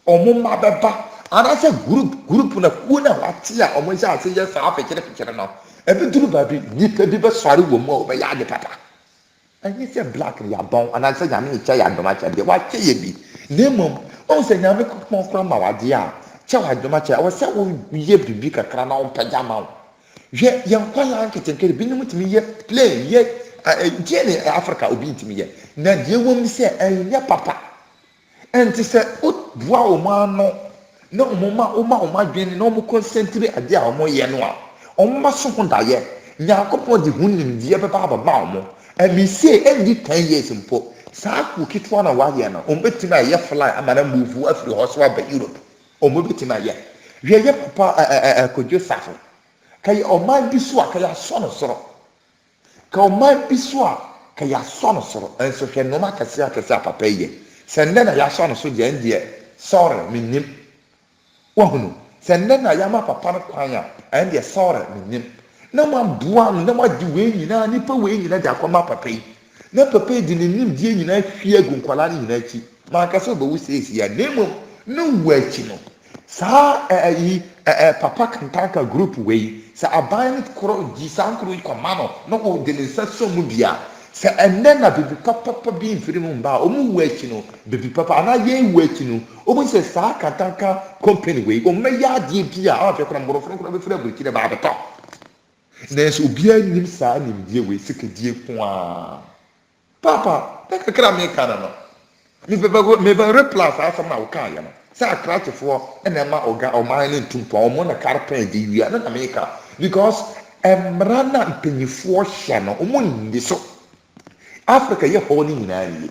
S2: omo ma beba ana se group na ku na wate a omo sha ase ye sa afekere no e bi duru ba bi nipa bi be sɔre wo mu o be ya de papa anyi se black ya bon ana se nyame e cha ya doma cha de wa che ye bi nemom on se nyame ko kra ma wade a cha wa doma cha wo se wo ye bibi kakra na on pagya ma wo hwe ye nkwala nketenkere bi nim timi ye play ye die ne Africa obi ntimi ye na die wom se enya papa enti se o bua o ma no na o ma dwen na o mo concentrate ade a o mo ye no a o ma so ho da ye nyakopɔ de hunim die beba aba ma o mo emi se endi 10 years mpo saa ku kitwa na wa ye no o betimi aye fly amana move afiri ho so aba Europe o mo betimi aye hwe ye papa kodwo safo kai o ma bi so a kai aso no soro ka o ma bi so a kai aso no soro enso hwe no ma kase papa ye sende na ya so no so je ndie sorry minnim wahunu sende na ya ma papa no kwan a ndie sorry minnim na ma bua no na ma di we nyina nipa we nyina de akoma papa yi na papa yi di nim die nyina hwie gu nkwala ni nyina chi ma kase obo wu seesi ya nemo no wachi no saa papa kantanka group we sa aban koro ji sankro yi komano no ko de nsa so mu bia sa enne na bibi papa bi mfiri mu mba o mu wachi no bibi papa ana ye wachi no o mu se saa kantanka company we o me ya die bia a fa kora mboro fro be fira burki de ba beto nso obia nim saa nim die we sikadie ko a papa da kakra me kana no me be reply saa sam na wo ka ya no sa kratifo ena ma oga o man ne tumpo o mo na carpet di wi na me ka because emrana mpanyifo hye no o mo ndi so Africa ye ho ni nyina yi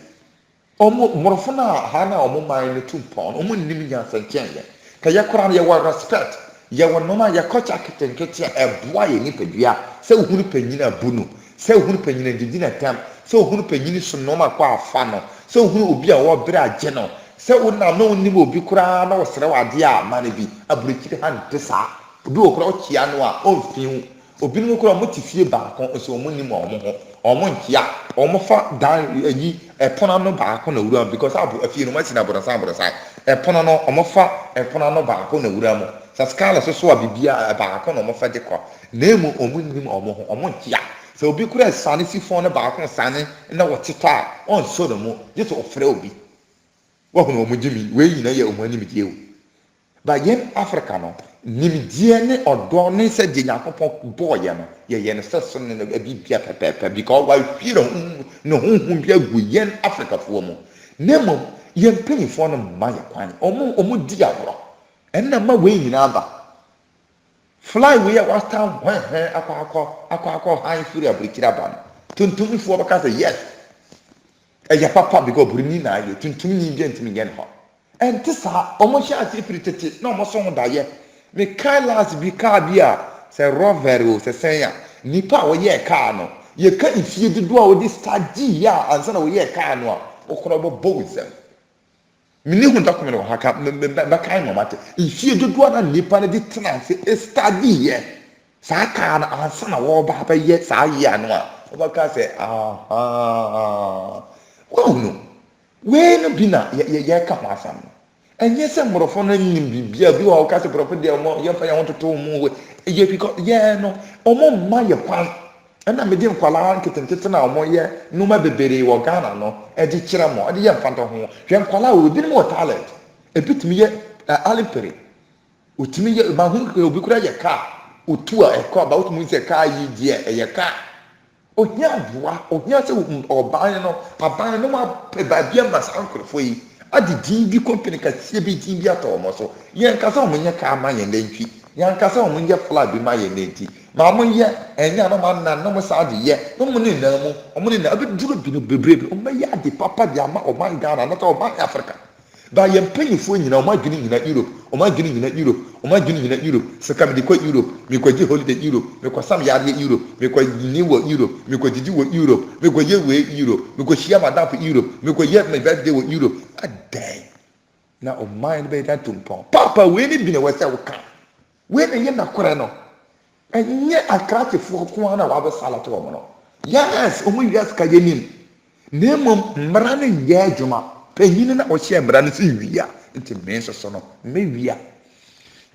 S2: o mo morofo na ha na o mo man ne tumpo o mo nim nya sanchen ye ka ye kora ye wa respect ye wo no ma ye kocha ketenkete eboa ye ni padua se ohunu panyina bunu se ohunu panyina didi na tam se ohunu panyini so no ma kwa afa no se ohunu obi a wo bere agye no se wona no nim obi kura na wo sere wade a ma ne bi aburukiri han te sa obi wo kura o kia no a o fiu obi no kura mo tifie ba ko so mo nim o mo ho o mo nkia o mo fa dan yi epona no ba ko na wura because abu afie no ma si na borasa epona no o mo fa epona no ba ko na wura mo sa skala so a bibia ba ko na o mo fa de ko na emu o mo nim o mo ho o mo nkia so obi kura sane si fon na ba ko sane na wo tita on so no mo je to ofre obi wahuno omujimi we nyina ye omani midie o ba yen Africa no nimidie ne odo ne se de yakopon boy no ye ne seso ne bibia pepepe because why feel no honhom bia gu yen Africa fo mo nemo yen penifo no ma ye kwan omo di agro enna ma we nyina ba fly we was town when akwa high fury abrikira ba no tuntum fo baka say yes eya papa because buruni na ye tuntum ni bi ntimi yen ho enti sa omo sha ati pritete na omo so da ye me kailas bi ka bia se rover o se senya nipa wo ye ka no ye ka ifie dodo a wo di stadi ya ansa na wo ye ka no a okoro bo bozem mini hu document wo haka ba kai mo mate ifie dodo na nipa na di tena se stadi ye sa ka na ansa na wo ba ye sa ye ano a wo ba ka se well no we no bina ye ka ho asam enye se morofo na nim bibia bi wa ka se prophet de mo ye fa ye hontoto mo we ye because ye no omo ma ye kwan na me di nkwala nketentete na omo ye no ma bebere wo Ghana no e di kire mo e di ye mfanto ho hwe nkwala wo bi mo talent e bitimi ye alipere otimi ye ma hu obi kura ye ka otu a e ko about mu se ka yi die e ye ka ohia bua ohia se oban no aban no ma pe ba bia ma sankrofo yi adi din bi company ka sie bi din bi ato mo so yen ka so mo nya ka ma yen lentwi yen ka so mo nya flag bi ma yen lenti ma mo ye enya no ma na no mo sa de ye no mo ni na mo o mo ni na abi duro bi no bebre bi o ma ya de papa de ama o man Ghana na to o man Africa ba yen panyifo nyina o ma dwini nyina Europe o ma dwini nyina Europe o ma dwini nyina Europe se ka me de ko Europe me ko ji holiday Europe me ko sam yare Europe me ko ni wo Europe me ko didi wo Europe me ko ye we Europe me ko shia madam for Europe me ko ye my birthday wo Europe adai na o mind be that tumpon papa we ni bi na wasa wo ka we na ye na kore no enye akratifo ko na wa be salate wo no yes o mu yes ka ye nim na mmom mmara no nyɛ adwuma panyin na ɔhyɛ mmara no sɛ wia nti me nso so no mewia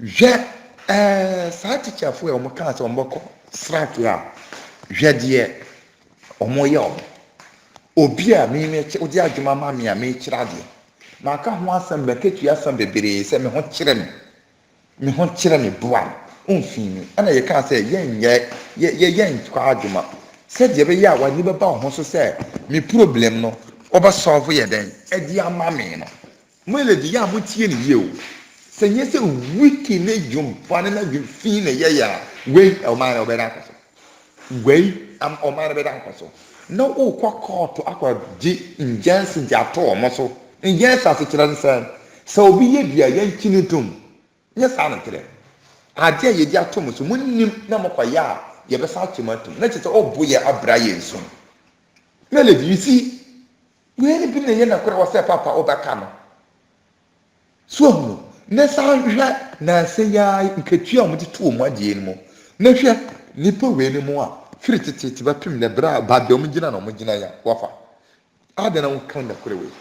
S2: hwɛ saa tikyafoɔ a wɔn kaa sɛ wɔn bɛkɔ sraki a hwɛ deɛ wɔn yɛ wɔn obi a wode adwuma ma me a mekyerɛ adeɛ maka ho asɛm bɛkɛtua asɛm bebree sɛ me ho kyerɛ me boa mfii mi ɛna yɛka sɛ yɛnkɔ adwuma sɛdeɛ ɛbɛyɛ a w'ani bɛba wo ho so sɛ me problem no wɔbɛsɔlve yɛ dɛn ɛde ama me no melody yɛ a motie ne yie o sɛ nyɛ sɛ wiki ne dwumpa ne na dwumfii ne yɛyɛ a wei ɔman na ɔbɛda akɔ so wei ɔman na bɛda akɔ so na wokɔ kɔɔto akɔgye ngyansi de ato ɔmo so ngyansi asekyerɛ no sɛ obi yɛ bia yɛnkyi ne tom nyɛ saa no terɛ adeɛ a yɛde ato mo so monim na mokɔyɛ a yɛbɛsa akyɛ mu atom na kyerɛ sɛ ɔbo yɛ abra yɛ nso melody you see wei ne bi na yɛ nakora wɔ sɛ papa wobɛka no so ahunu na saa hwɛ nansɛ yɛ nkatua a wɔde to wɔn adeɛ no mu na hwɛ nipa wei no mu a firi tete bɛpem na berɛ a baada wɔn gyina na wɔn gyina yɛ wɔfa adan na wɔn kan nakora wei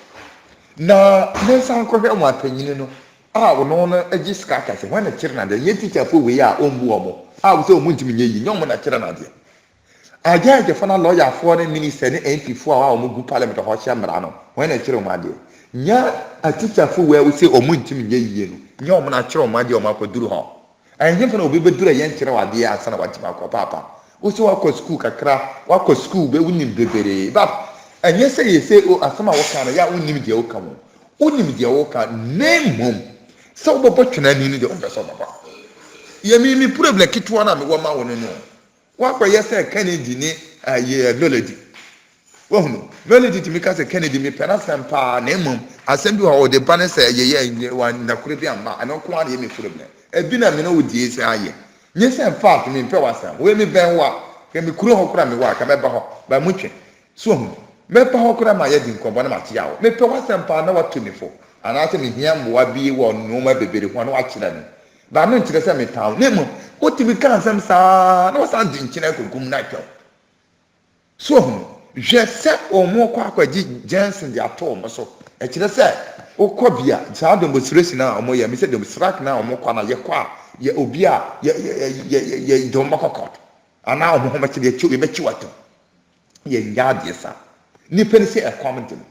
S2: na ne nsa nkɔhwɛ wɔn apanyini no a ɔno no agye sika akɛse wɔn na kyerɛ n'adeɛ yɛ tikyafo wei a ɔmbu wɔn a wɔsɛ wɔn ntumi nyɛ yi nyɛ wɔn na kyerɛ n'adeɛ agya agyefo na lɔyafoɔ ne minista ne mp4 a wɔn gu parliament hɔ hyɛ mmara no wɔn na kyerɛ wɔn adeɛ nya atikyafo wei a wɔsɛ wɔn ntumi nyɛ yie no nyɛ wɔn na kyerɛ wɔn adeɛ wɔn akɔduru hɔ ɛnyɛ fana obi bɛduru yɛn kyerɛ wɔn adeɛ asa na wɔatumi akɔ paapa wɔsɛ wɔakɔ sukuu kakra wɔakɔ sukuu bɛ wonim bebree ba ɛnyɛ sɛ yɛsɛ asɛm a wɔka no yɛ a wonim deɛ wɔka mo wonim deɛ wɔka na mmom sɛ wobɛbɔ twena ani no deɛ wompɛ sɛ ɔbɛbɔ yɛmimi problem ketewa no a mewɔ ma wo no no woakɔyɛ sɛ Kennedy ne yɛ Melody wohunu Melody tumi ka sɛ Kennedy mepɛ no asɛm paa na mmom asɛm bi wɔ ɔde ba ne sɛ yɛyɛ nakora bi amma ɛno nko a na yɛmi problem ebi na me no wodie sɛ ayɛ nye sɛ fact mempɛ w'asɛm woyɛ me bɛn wo a ka me kuro hɔ kora me wɔ a ka mɛba hɔ ba mutwe so ohunu mɛba hɔ kora ma yɛdi nkɔmmɔ na makyea wo mepɛ w'asɛm paa na wato me fo anaasɛ mehia mmoa bi wɔ nnoɔma bebree ho na wakyerɛ me ba no nkyerɛ sɛ metaw na mmom wotumi ka nsɛm saa na wasan de nkyene akɔgum na atwam so ohunu hwɛ sɛ ɔmo kɔ akɔgye Jensen de ato ɔmo so ɛkyerɛ sɛ wokɔ bia saa demonstration a ɔmo yɛ me sɛ demonstration na ɔmo kɔ na yɛkɔ a yɛ obi a yɛ dɔm bɔkɔkɔ anaa ɔmo ho bɛkyerɛ yɛbɛkyi wato yɛ nya adeɛ saa nipa ne sɛ ɛkɔm de no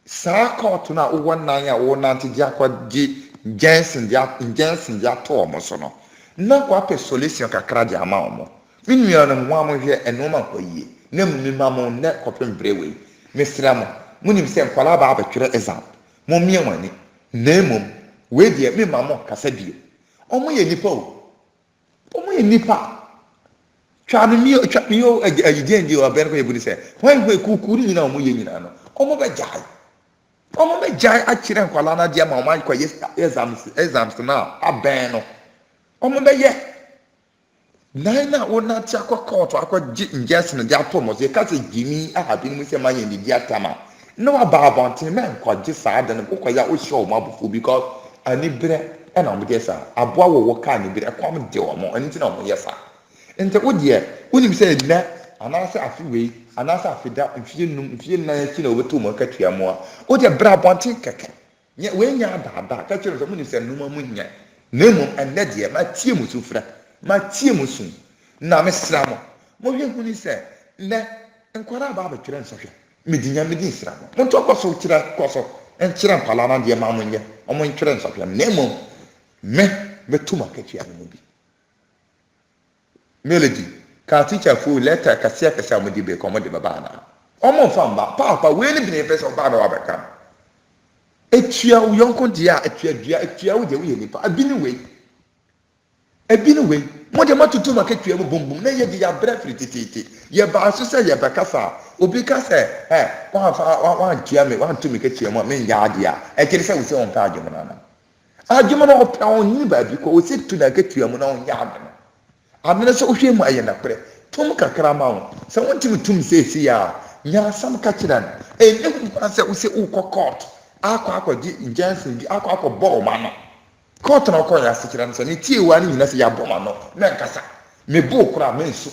S2: saa kɔɔto no a wowɔ nan a wɔnante gye akɔgye Jensen de ato ɔmo so no na kɔapɛ solution kakra de ama ɔmo me nua no ho a mohwɛ ɛnoma nkɔ yie na mmima mo nnɛ kɔpem berɛ wei mesrɛ mo monim sɛ nkwalaa baa bɛtwerɛ exam mommie wɔn ani na mmom wei deɛ mema mo kasa bio ɔmo yɛ nipa o ɔmo yɛ nipa twa mio ayideɛ ndi ɔbɛn kɔ yɛ bu ni sɛ hɔn kukuru nyinaa ɔmo yɛ nyinaa no ɔmo bɛgyae akyerɛ nkwalaa no adeɛ ma ɔmo akɔ yɛ exams na abɛn no ɔmo bɛyɛ nan na wɔnate akɔ kɔɔto akɔgye Jensen de ato ɔmo so yɛka sɛ gyimi ahabi no mu sɛ mayɛ ndidi atama na waba abɔnten na nkɔgye saa de no wokɔyɛ a wohyɛ ɔmo abofo because ani berɛ ɛna ɔmo deɛ saa aboa wɔ ka ani berɛ ɛkɔm de ɔmo ɛno nti na ɔmo yɛ saa nti wodeɛ wonim sɛ nnɛ anaasɛ afe wei anaasɛ afe da mfie nan akyi na wɔbɛto ɔmo akatua mu a wodeɛ berɛ abɔnten kɛkɛ nyɛ wei nya adaadaa ka kyerɛ sɛ monim sɛ nnoma mu nyɛ na mmom ɛnnɛ deɛ matie mu so frɛ matie mu so na mesra mo mohwɛ hu ni sɛ nnɛ nkwara aba abɛtwerɛ nsɔhwɛ medi nsra mo monto kɔ so nkyerɛ nkwala no deɛ ma mo nyɛ ɔmo ntwerɛ nsɔhwɛ na mmom me bɛtum akatua no mu bi Melody ka teacher fo letter kase a mo de be kɔmɔ de baba na ɔmo mfa mba papa wei ne bi ne pɛ sɛ ɔba na wabɛka etua wo yɔnko deɛ a etua wo deɛ wo yɛ nipa abi ne wei mo de matutu ma ketua mu bombom na yɛ de ya brɛ firi tititi yɛ ba so sɛ yɛ bɛkasa obi ka sɛ wan tua me wan to me ketua mu me nya ade a ɛkyerɛ sɛ wo sɛ on ka adwuma na adwuma no ɔpɛ on ni ba bi ko wo sɛ tu na ketua mu na on nya ade no amene sɛ wohwɛ mu ayɛ nakorɛ tom kakra ma wo sɛ wontimi tum sɛsi ya nya asam ka kyerɛ no ɛnyɛ hu sɛ wo sɛ wokɔ court akɔgye Jensen bi akɔ bɔ ɔma no court na ɔkɔ yɛ asekyerɛ no sɛ ne tie wa no nyina sɛ yɛabɔ ma no na nkasa mebɔɔ koraa menso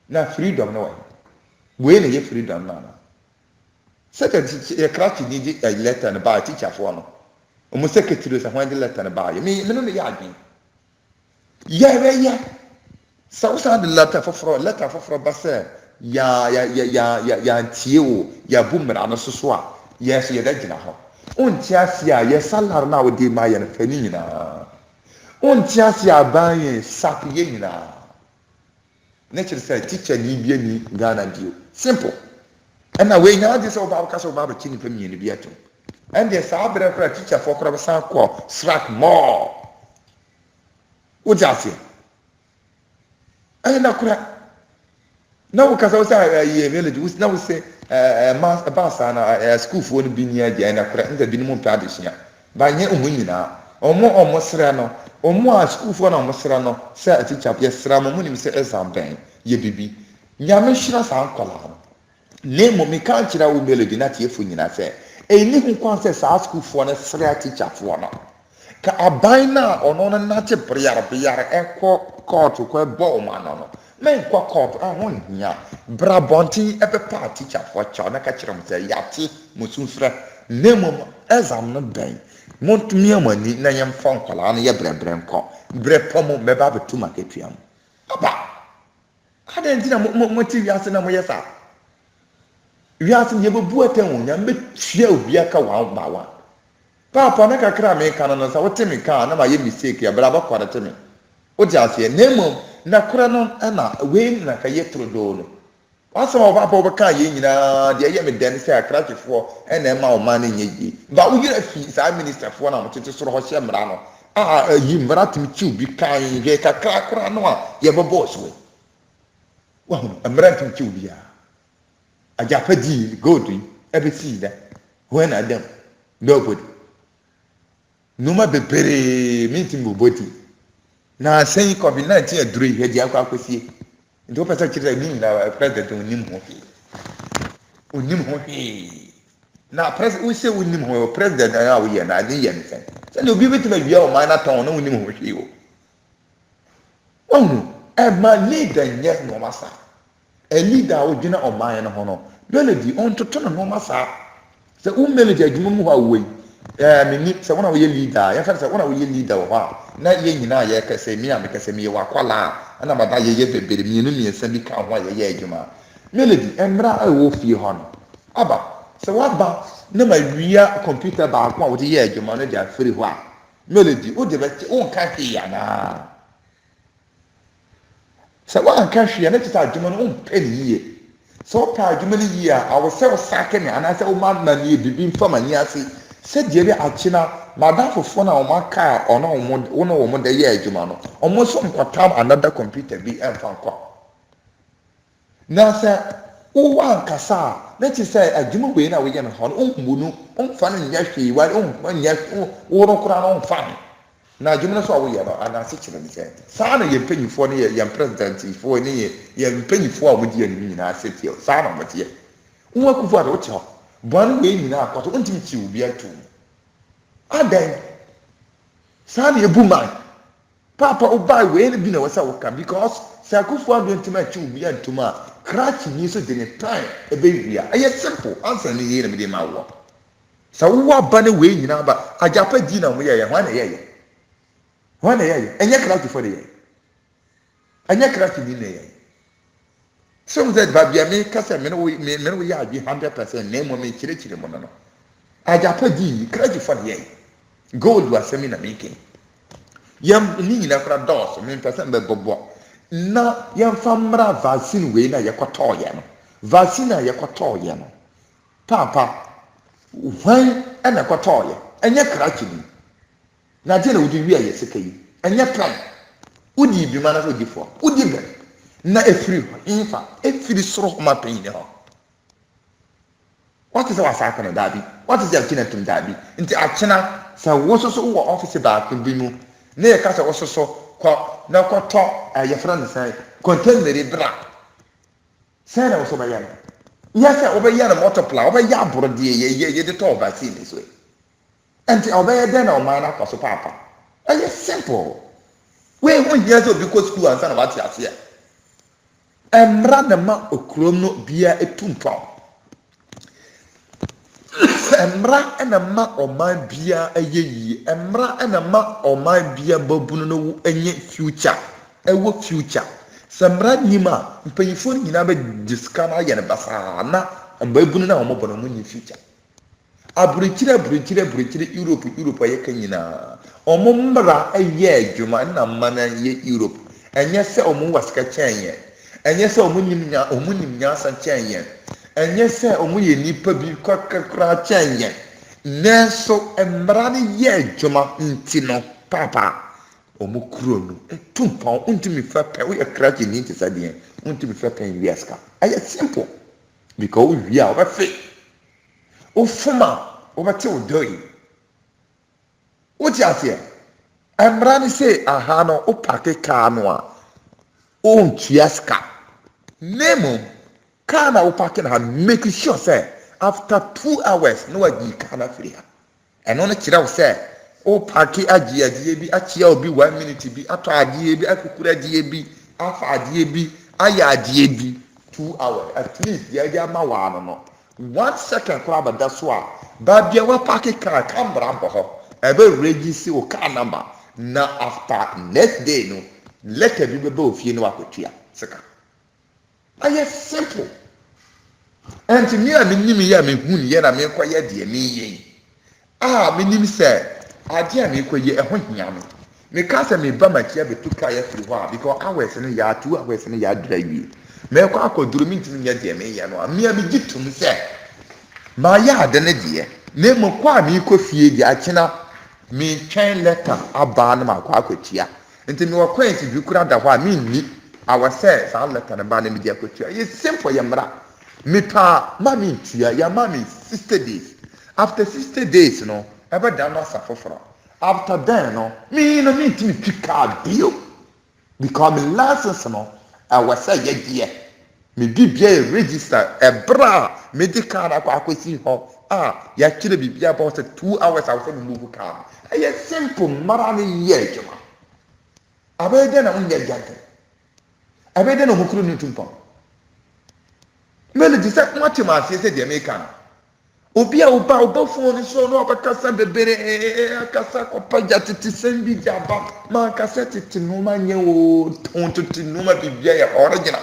S2: na freedom no wɔ wei na yɛ freedom no ana sɛ krakye ni di letter no ba teacher fo no ɔmo secretary sɛ hwan de letter no ba yɛ me no yɛ adwen yɛ sɛ wosan de letter foforɔ ba sɛ yɛantie wo yɛabu mmara no so a yɛ so yɛda gyina hɔ wonte ase a yɛ salary no a wode ma yɛ no fa ne nyinaa wonte ase a aban yɛ sap yɛ nyinaa ne kyerɛ sɛ teacher ni bia ni Ghana bio simple ɛna wei nyinaa de sɛ woba sɛ woba bɛkyi nipa mmienu bi atom ɛndeɛ saa berɛ koraa teacherfoɔ koraa bɛsan kɔ strak mɔɔ wogye aseɛ ɛna koraa na wokasa wo sɛ yɛ village na wo sɛ baasa na schoolfoɔ no bi ni agya ɛna koraa nta binom mpɛ adesua banyɛ ɔmo nyinaa ɔmo srɛ no ɔmo a schoolfoɔ na ɔmo srɛ no sɛ teacher yɛsrɛ mo nim sɛ exam bɛn yɛ bibi nyame hyira saa nkɔlaa no na mmom ka kyerɛ wo melody na tiefo nyinaa sɛ ɛni ho kwan sɛ saa schoolfoɔ no srɛ teacherfoɔ no ka aban na ɔno no nate beyare ɛkɔ court kɔ ɛbɔ ɔmo ano no menkɔ court ho nhia bra bɔnten ɛbɛpa teacherfoɔ kyɛw na ka kyerɛ mo sɛ yɛate mo sumfrɛ na mmom exam no bɛn montumi amani na yɛmfa nkɔlaa no yɛ brɛbrɛ nkɔ brɛ pɔ mo mɛba abɛtum akatua mo aba adɛn nti na mote wiase na moyɛ saa wiase no yɛbɛbu atɛn wo nyame bɛtua obi aka one by one papa na kakra meka no no sɛ wote me ka na mayɛ mistake ya bra bɛkɔre te me wogye aseɛ na mmom na kora no ɛna wei na ka yɛ trodoo no wasɛm a papa wobɛka yɛ nyinaa deɛ ɛyɛ me dɛn sɛ akrakyefoɔ ɛna ɛma ɔma no nyɛ yie ba woyerɛ fi saa ministerfoɔ na motete soro hɔ hyɛ mmara no a yi mmara tumi kyiw bi kan hwɛ kakra kora no a yɛbɛbɔɔ so we wahu mmara tumi kyiw biara agyapa dii gold yi ɛbɛsii da when adam nobody noma bebree meeting bobodi na sɛn covid-19 aduro yi hwɛ di akɔ akɔsie nti wopɛ sɛ kyerɛ ni na president onim ho hwee na president wosɛ wonim ho president a woyɛ na ade yɛ no sɛn sɛdeɛ obi bɛtumi awia ɔman no atɔn na wonim ho hwee o wahu ɛma leader nyɛ nɔɔma saa leader a wodwena ɔman no ho no melody ɔntoto no nɔɔma saa sɛ wo melody adwuma mu hɔ a wowɔ yi meni sɛ wona woyɛ leader yɛfɛ sɛ wona woyɛ leader wɔ hɔ a na yɛ nyinaa yɛkɛsɛ mi a mekɛsɛ meyɛ wakwala a ɛna mada yɛyɛ bebree mmienu mmiɛnsa bi ka ho a yɛyɛ adwuma melody mmara a ɛwɔ fie hɔ no aba sɛ waba na mawia computer baako a wode yɛ adwuma no de afiri hɔ a melody wode bɛkyɛ wonka hwee anaa sɛ woanka hwee na kyerɛ sɛ adwuma no wompɛ ne yie sɛ wopɛ adwuma no yie a awɔ sɛ wosake ne anaasɛ woma na ne bibi mfama ni ase sɛdeɛ bi akyena madam fofoɔ no a wɔn aka a ɔno wɔn de yɛ adwuma no wɔn nso nkɔtam another computer bi ɛmfa nkɔ na sɛ wowɔ ankasa a na kyerɛ sɛ adwuma wei na wɔyɛ no hɔ no ɔmmu no ɔmfa no nyɛ hwee wɔn koraa no ɔmfa no na adwuma no so a wɔyɛ no anaase kyerɛ no sɛ saa na yɛn mpanyinfoɔ no yɛn presidentfoɔ ne yɛn mpanyinfoɔ a wɔdi anim nyinaa sɛ tie saa na wɔteɛ wɔn akufo a wɔte hɔ bɔn wei nyinaa akɔtɔ ntumi kyi obi atum adan saa na ebu man papa ɔbaa wei no bi na wɔsɛ wɔka because sɛ akufo ado ntumi akyi obi atum a krakye ni so de ne time ɛbɛwia ɛyɛ simple answer ne yie na mede ma wɔ sɛ wowɔ aba ne wei nyinaa ba agyapa di na wɔn yɛ hɔn na yɛ ɛnyɛ krakyefoɔ de yɛ ɛnyɛ krakye ni na yɛ some said babia me kasa me no yɛ adwe 100% na mmom me kyerɛkyerɛ mu no agyapa di krakye for yɛ gold wa sɛmi na making yɛm ni nyina kora dɔɔso me mpɛ sɛ mbɛbɔbɔ na yɛmfa mmra vaccine wei na yɛkɔtɔɔyɛ no vaccine a yɛkɔtɔɔyɛ no papa hwan ɛna kɔtɔɔyɛ ɛnyɛ krakye ni na gye na wodi wi a yɛ sika yi ɛnyɛ plan wodi bi ma na so di fo wodi bɛ na efiri hɔ infa efiri soro hɔ ma panyin hɔ wɔte sɛ wasaaka no daabi wɔte sɛ akyina tum daabi nti akyina sɛ wososo wɔ ɔfisi baako bi mu na yɛ kasa wososo kɔ na kɔtɔ yɛfrɛ no sɛ kɔntɛneri bra sɛ na woso bɛyɛ no yɛ sɛ wobɛyɛ no multiply wobɛyɛ aborodeɛ yɛde tɔɔ vaccine so nti ɔbɛyɛ dɛn na ɔman no akɔ so paapa ɛyɛ simple wei ho hia sɛ obi kɔ sukuu ansa na wate aseɛ mmara na ma okurom no bia etu mpɔn Emra ena ma oman bia eyeyi. Emra ena ma oman bia babunu no enye future. Ewo future. Semra nyima mpanyifo nyina be diskana ye ne basa na babunu na omo bono munyi future. Aburichire Europe ayeka nyina. Omo mbra eye adwuma na mana ye Europe. Enye se omo wasika chenye. Enye se omo nyimnya san chenye. Enye se omo ye nipa bi kwakra chenye. Nenso mbra ne ye adwuma nti no papa omo kuro no etumpa untimi fa pe we kraki ni nti sadie untimi fa pe wiaska. Aye simple because we are fe ofuma obate odoi oti asie emra ni say aha no opake car no a on tuaska nemo car na opake na make sure say after 2 hours no agi car na free ha eno no kire wo say opake agie bi achia obi 1 minute bi ato agie bi akukura agie bi afa agie bi aya agie bi 2 hours at least ya ja ma wa no 1 second kura ba da so a ba bia wa park car camera bo ho ebe register o car number na after next day no letter bi be ofie no akotua sika aye simple and me a menim ya me hu ni ye na me koye de me ye menim say ade a me koye eho hia no me ka say me ba makia betu car ya free ho because hours no ya 2 hours no ya dra wi me kwa akoduru mi ntimi nya de me ye no me a me gitum say ma ya ade ne de ne mo kwa mi ko fie di akina mi twɛn letter aba na ma kwa akotua nti me wakɔ enti bi kura da hɔ a mi ni awasɛ sa letter na ba na mi di akotua ye simple ye mra mi pa ma mi tua ya ma mi 60 days after 60 days no ebe da no sa foforo after then no mi ntimi pika bio because my license no awasɛ ye die me bibia register ebra medical akwa akosi ho ya kire bibia about 2 hours I was move car aye simple mara ni ye jama abede na unye gante abede na hukuru ni tumpa mele di se kwati ma se de meka obi a oba phone so no abakasa bebere akasa kopaja titi sembi jaba ma akasa titi no ma nye o tonto no ma bibia ya original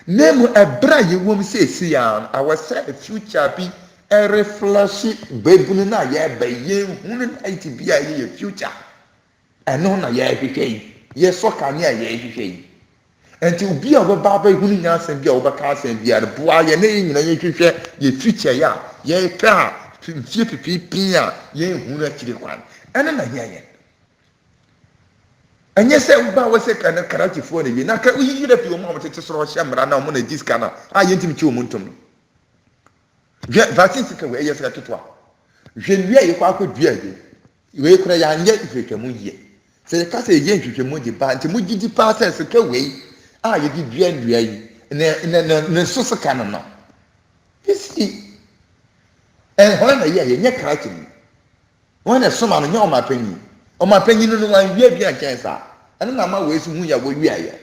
S2: name ebra ye wom se esi ya awase future bi reflesh babunu na ye ba ye hunu na iti bia ye future eno na ye hwehwe ye so ka ne ye hwehwe enti obi a ba hunu nya asem bia wo ba ka asem bia boa ye na nyina ye hwehwe ye future ya ye ka fie pipi a ye hunu akire kwan eno na ye enye se uba wese ka na karati fo na ye na ka uyi da fi o mo tete soro hia mra na o mo na diska na ye ntimi chi o mo ntom no je vaccine sika we ye sika totoa je nwie ye kwa akodua ye we kura ya nye hwehwemu ye se ka se ye hwehwemu di ba nti mu gidi pa se sika we ye di dua ndua yi ne so sika no no isi ho na ye nye karati ni wona soma no nye o ma panyi no no wan wie bia kensa ene na ma we su hu ya wo wie aye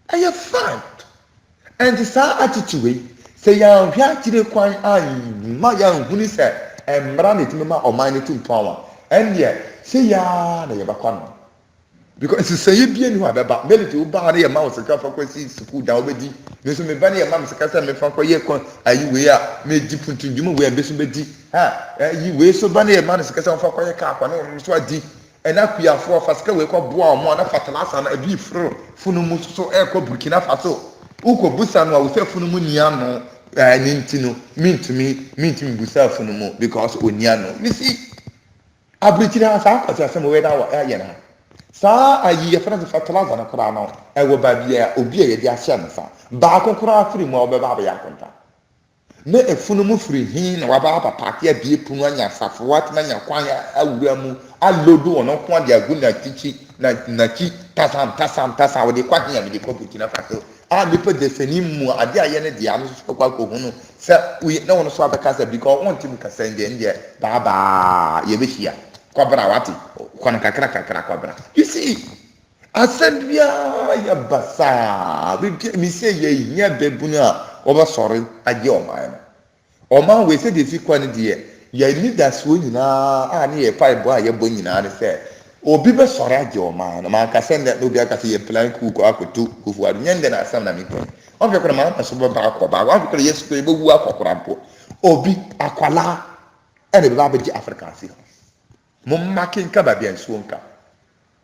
S2: aye fine and this attitude we say ya hwa kire kwan ma ya huni se emra ne timi ma oman ne tumpa wa ende say ya na ye bakwa no because say bia ni ho abeba melity uba na ye ma wo sika fa kwasi school da obedi me so me ba na ye ma me sika se me fa kwa ye kon ayi we a me di puntundwum we be so bedi yi we so ba na ye ma sika se fa kwa ye ka kwa na so adi ena kuafo fa sika we kwa boa omo na fatalasa na abi funu mu so e kwa Burkina Faso uko busa no wo se funu mu nia no nintino mintimi busa funu mu because onia no mi si abrichira sa kwa se mo we da wa ye na sa ayi ya France fatalasa na kra no e wo ba bia obi e de ahia no sa ba kokora afiri mu obeba ba ya konta ne efunu mu firi hin na wa ba papa ke abie punu anya safo wat na nya kwan awura mu alodo ono kwa de aguna kichi na ki tasam wo de kwa hin ya de ko Burkina Faso me pe defini mu ade aye ne de am so kwa ko hunu se we na wono so abeka se because won tim ka sende nde baba ye be hia kwabra wati kwana kakra kwabra you see asabia ya basa mi se ye nya bebunu a oba sori aje o man ɔman wei sɛ de si kwan deɛ yɛ leaders wo nyinaa a ne yɛ paebɔ a yɛbɔ nyinaa ne sɛ obi bɛsɔre agye ɔman no mankasɛ ndɛ obi aka sɛ yɛ plan coup kɔ akɔto Kufuor nyɛ ndɛ na asɛm na meka ɔmfɛ kora maa so bɛba akɔ baako ɔmfɛ kora yɛsu kora yɛbɛwu akɔkora mpo obi akwalaa ɛna bɛba abɛgye Africa ase mo mma kenka baabi a nsuo nka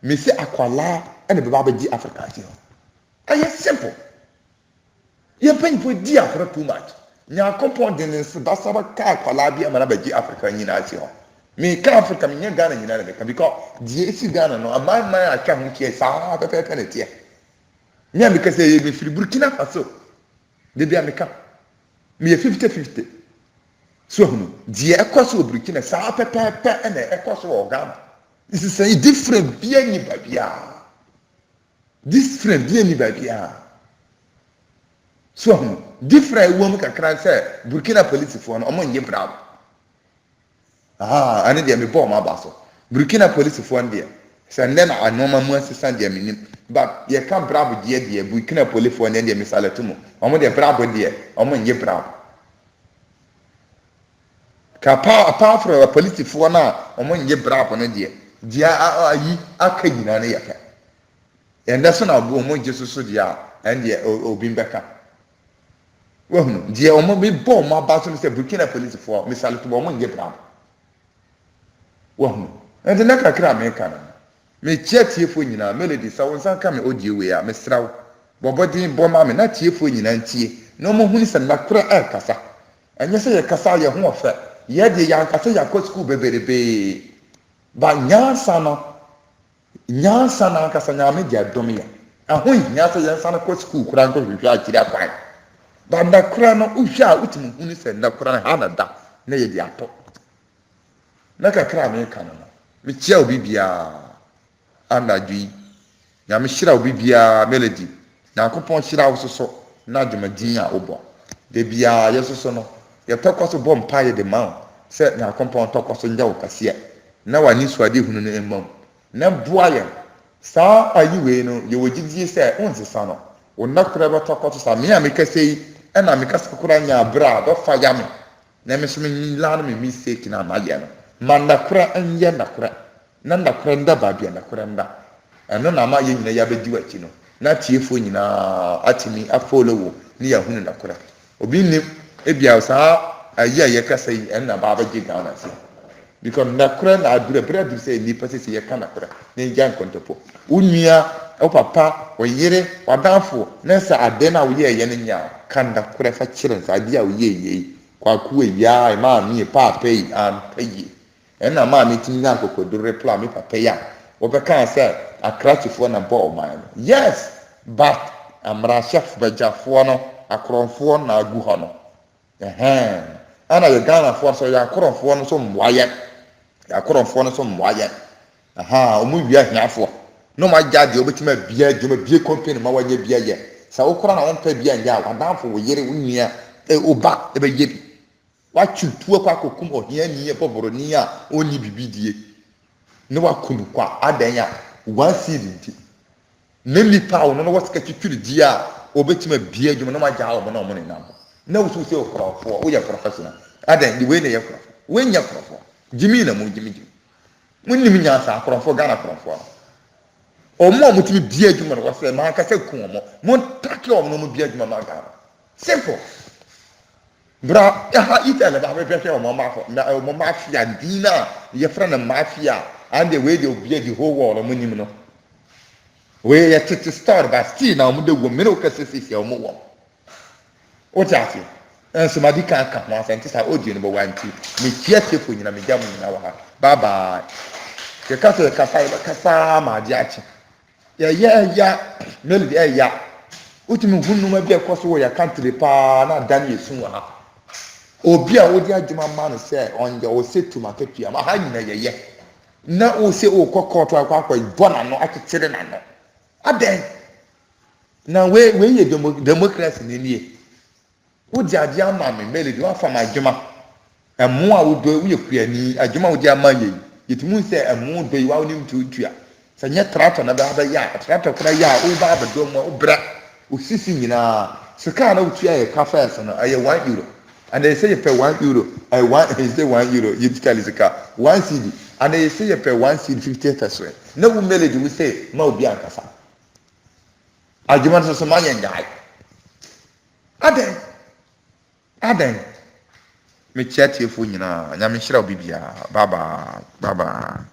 S2: mesi akwalaa ɛna bɛba abɛgye Africa ase ɛyɛ simple yɛn mpanyinfo di akora too much Nyankopɔn de ne nsa basa bɛka akwalaa bi ama na bɛgye Africa nyinaa ase hɔ meka Africa menyɛ Ghana nyinaa na meka because deɛ esi Ghana no amanman atwa ho tia saa pɛpɛɛpɛ na teɛ nyɛ meka sɛ yɛ mefiri Burkina Faso de bia meka meyɛ 50-50 so hunu deɛ ɛkɔ so wɔ Burkina saa pɛpɛɛpɛ ɛna ɛkɔ so wɔ Ghana this is a different bia ni babia different bia ni babia so hunu different wɔ mu kakra sɛ Burkina police foɔ no ɔmo nyɛ bravo ane deɛ me bɔ ɔmo aba so Burkina police foɔ no deɛ sɛ nnɛ na anoma mu asesa deɛ menim but yɛka bravo deɛ Burkina police foɔ no deɛ misale to mu ɔmo deɛ bravo deɛ ɔmo nyɛ bravo ka apart from police foɔ no a ɔmo nyɛ bravo no deɛ ayi aka nyinaa no yɛka ɛndɛ so na ɔmo gye so deɛ a ɛndeɛ obi mbɛka wahunu deɛ ɔmo me bɔ ɔmo aba so no sɛ Burkina police foɔ misale to mu ɔmo nyɛ bravo wahunu ɛnti na kakra meka no mekyia tiefo nyinaa Melody sɛ wo nsa ka me audio wei a mesraw bɔbɔden bɔ ma me na tiefo nyinaa ntie na ɔmo huni sɛ nakora ɛkasa ɛnyɛ sɛ yɛkasa yɛ ho ɔfɛ yɛde yɛankasa yɛakɔ school beberebee ba nyansa no ankasa nyame de adom yɛ ɛho nhia sɛ yɛnsa no kɔ school koraa nkɔhwehwɛ akyiri akwan ba nakora no wohwɛ a wotumi huni sɛ nakora no ha na da na yɛde atɔ na kakra meka no mekyia obi biara anadwo yi nyame hyira obi biara Melody Nyankopɔn hyira wo soso na dwumadin a wobɔ de biara yɛsoso no yɛtɔkɔ so bɔ mpa yɛ de ma wo sɛ Nyankopɔn tɔkɔ so nyɛ wo kaseɛ na w'ani suade hunu no mmam na boa yɛn saa ayi wei no yɛwɔ gyidie sɛ wonsesa no wo nnakora bɛtɔkɔ so saa me a mekasa yi ɛna mekasa kora nya aberɛ a bɛfa ya me na me so menyila no me mistake na amayɛ no ma nnakora nyɛ nnakora na nnakora nda baabi a nnakora nda ɛno na ama yɛ nyinaa yɛabɛdi w'akyi no na tiefoɔ nyinaa atumi afolo wo ne yɛahunu nnakora obi nnim ebia saa ayi a yɛkasa yi ɛnna baabɛgye Ghana ase because nnakora na berɛ sɛ nnipa sɛ yɛka nnakora na ngya nkɔntɔpɔ wo nua wo papa wo yere w'adamfo na sɛ ade no a woyɛɛyɛ no nya ka nnakora fa kyerɛ nsa adeɛ a woyɛɛyɛ yi kwaku eya maame yi paapa yi ampa yi ɛna maame tumi nya akokodo reply me papa yi a wɔbɛka sɛ akrakyefoɔ na bɔ ɔman no yes but amrahyɛfo bagyafoɔ no akorɔmfoɔ na agu hɔ no ana yɛ Ghanafoɔ so yɛ akorɔmfoɔ no so mmoayɛ ɔmo wia hiafoɔ na ɔmo agya deɛ ɔbɛtumi abia adwuma bie company ma wɔnyɛ bia yɛ sɛ wokora na wɔmpɛ bia nyɛ a wadamfo wo yere wo nua oba ɛbɛyɛ bi watwi tuo kɔ akɔkum ɔhiani yɛ bɔbɔrɔni a ɔnni bibi die ne wakum kwa adan a one seed nti ne nipa a ɔno no wɔsika twitwiri die a ɔbɛtumi abia adwuma na wɔagya ɔmo na ɔmo nenam na wosu sɛ ɔkorɔfoɔ woyɛ professional adan de wei na yɛ korɔfoɔ wei nyɛ korɔfoɔ gyimi na mo gyimi munnim nyansa akorɔfoɔ Ghana korɔfoɔ ɔmo a motumi bia adwuma no wɔsɛ ma ankasa ku ɔmo montake ɔmo no mo bia adwuma ma Ghana simple bra Italy ba bɛhwɛ ɔmo mafia dina yɛfrɛ no mafia ande wei de obia di whole world ɔmo nim no wei yɛ tete store ba still na ɔmo de wɔ mene wokasa sisi a ɔmo wɔ wote ase ɛnso madi kan ka ho asɛnte sa audio no bɔ wanti mekyia tefo nyina megya mo nyina wɔ ha bye bye yɛkasa yɛkasa ma ade akye yɛyɛ Melody ɛya wotumi hu nnoma bi ɛkɔ so wɔ yɛ country paa na dan yɛ sun wɔ ha obi a wodi adwuma ma no sɛ ɔnyɛ o se tomato pia ma ha nyina yɛyɛ na o se o kɔkɔɔto akɔ bɔ na no akyekyere na no adan na we yɛ democracy ne nie wodi ade ama me Melody wa fa ma adwuma ɛmo a wodo woyɛ kuani adwuma wodi ama yɛ yɛtumu sɛ ɛmo do yi wa wonim tutua sɛ nyɛ tractor na ba yɛ a tractor kora yɛ a wo ba abɛdɔ mu wo bra osisi nyinaa sika na wotua yɛ kafɛs no ɛyɛ €1 and they say you pay €1. I want they say €1. You tell is a 1 CD, and they say you pay 1 CD 50 pesos. No melody we say no be ankasa. Argument so man guy. Aden. Me chat you for nyina. Nyame hira obi bia. Baba.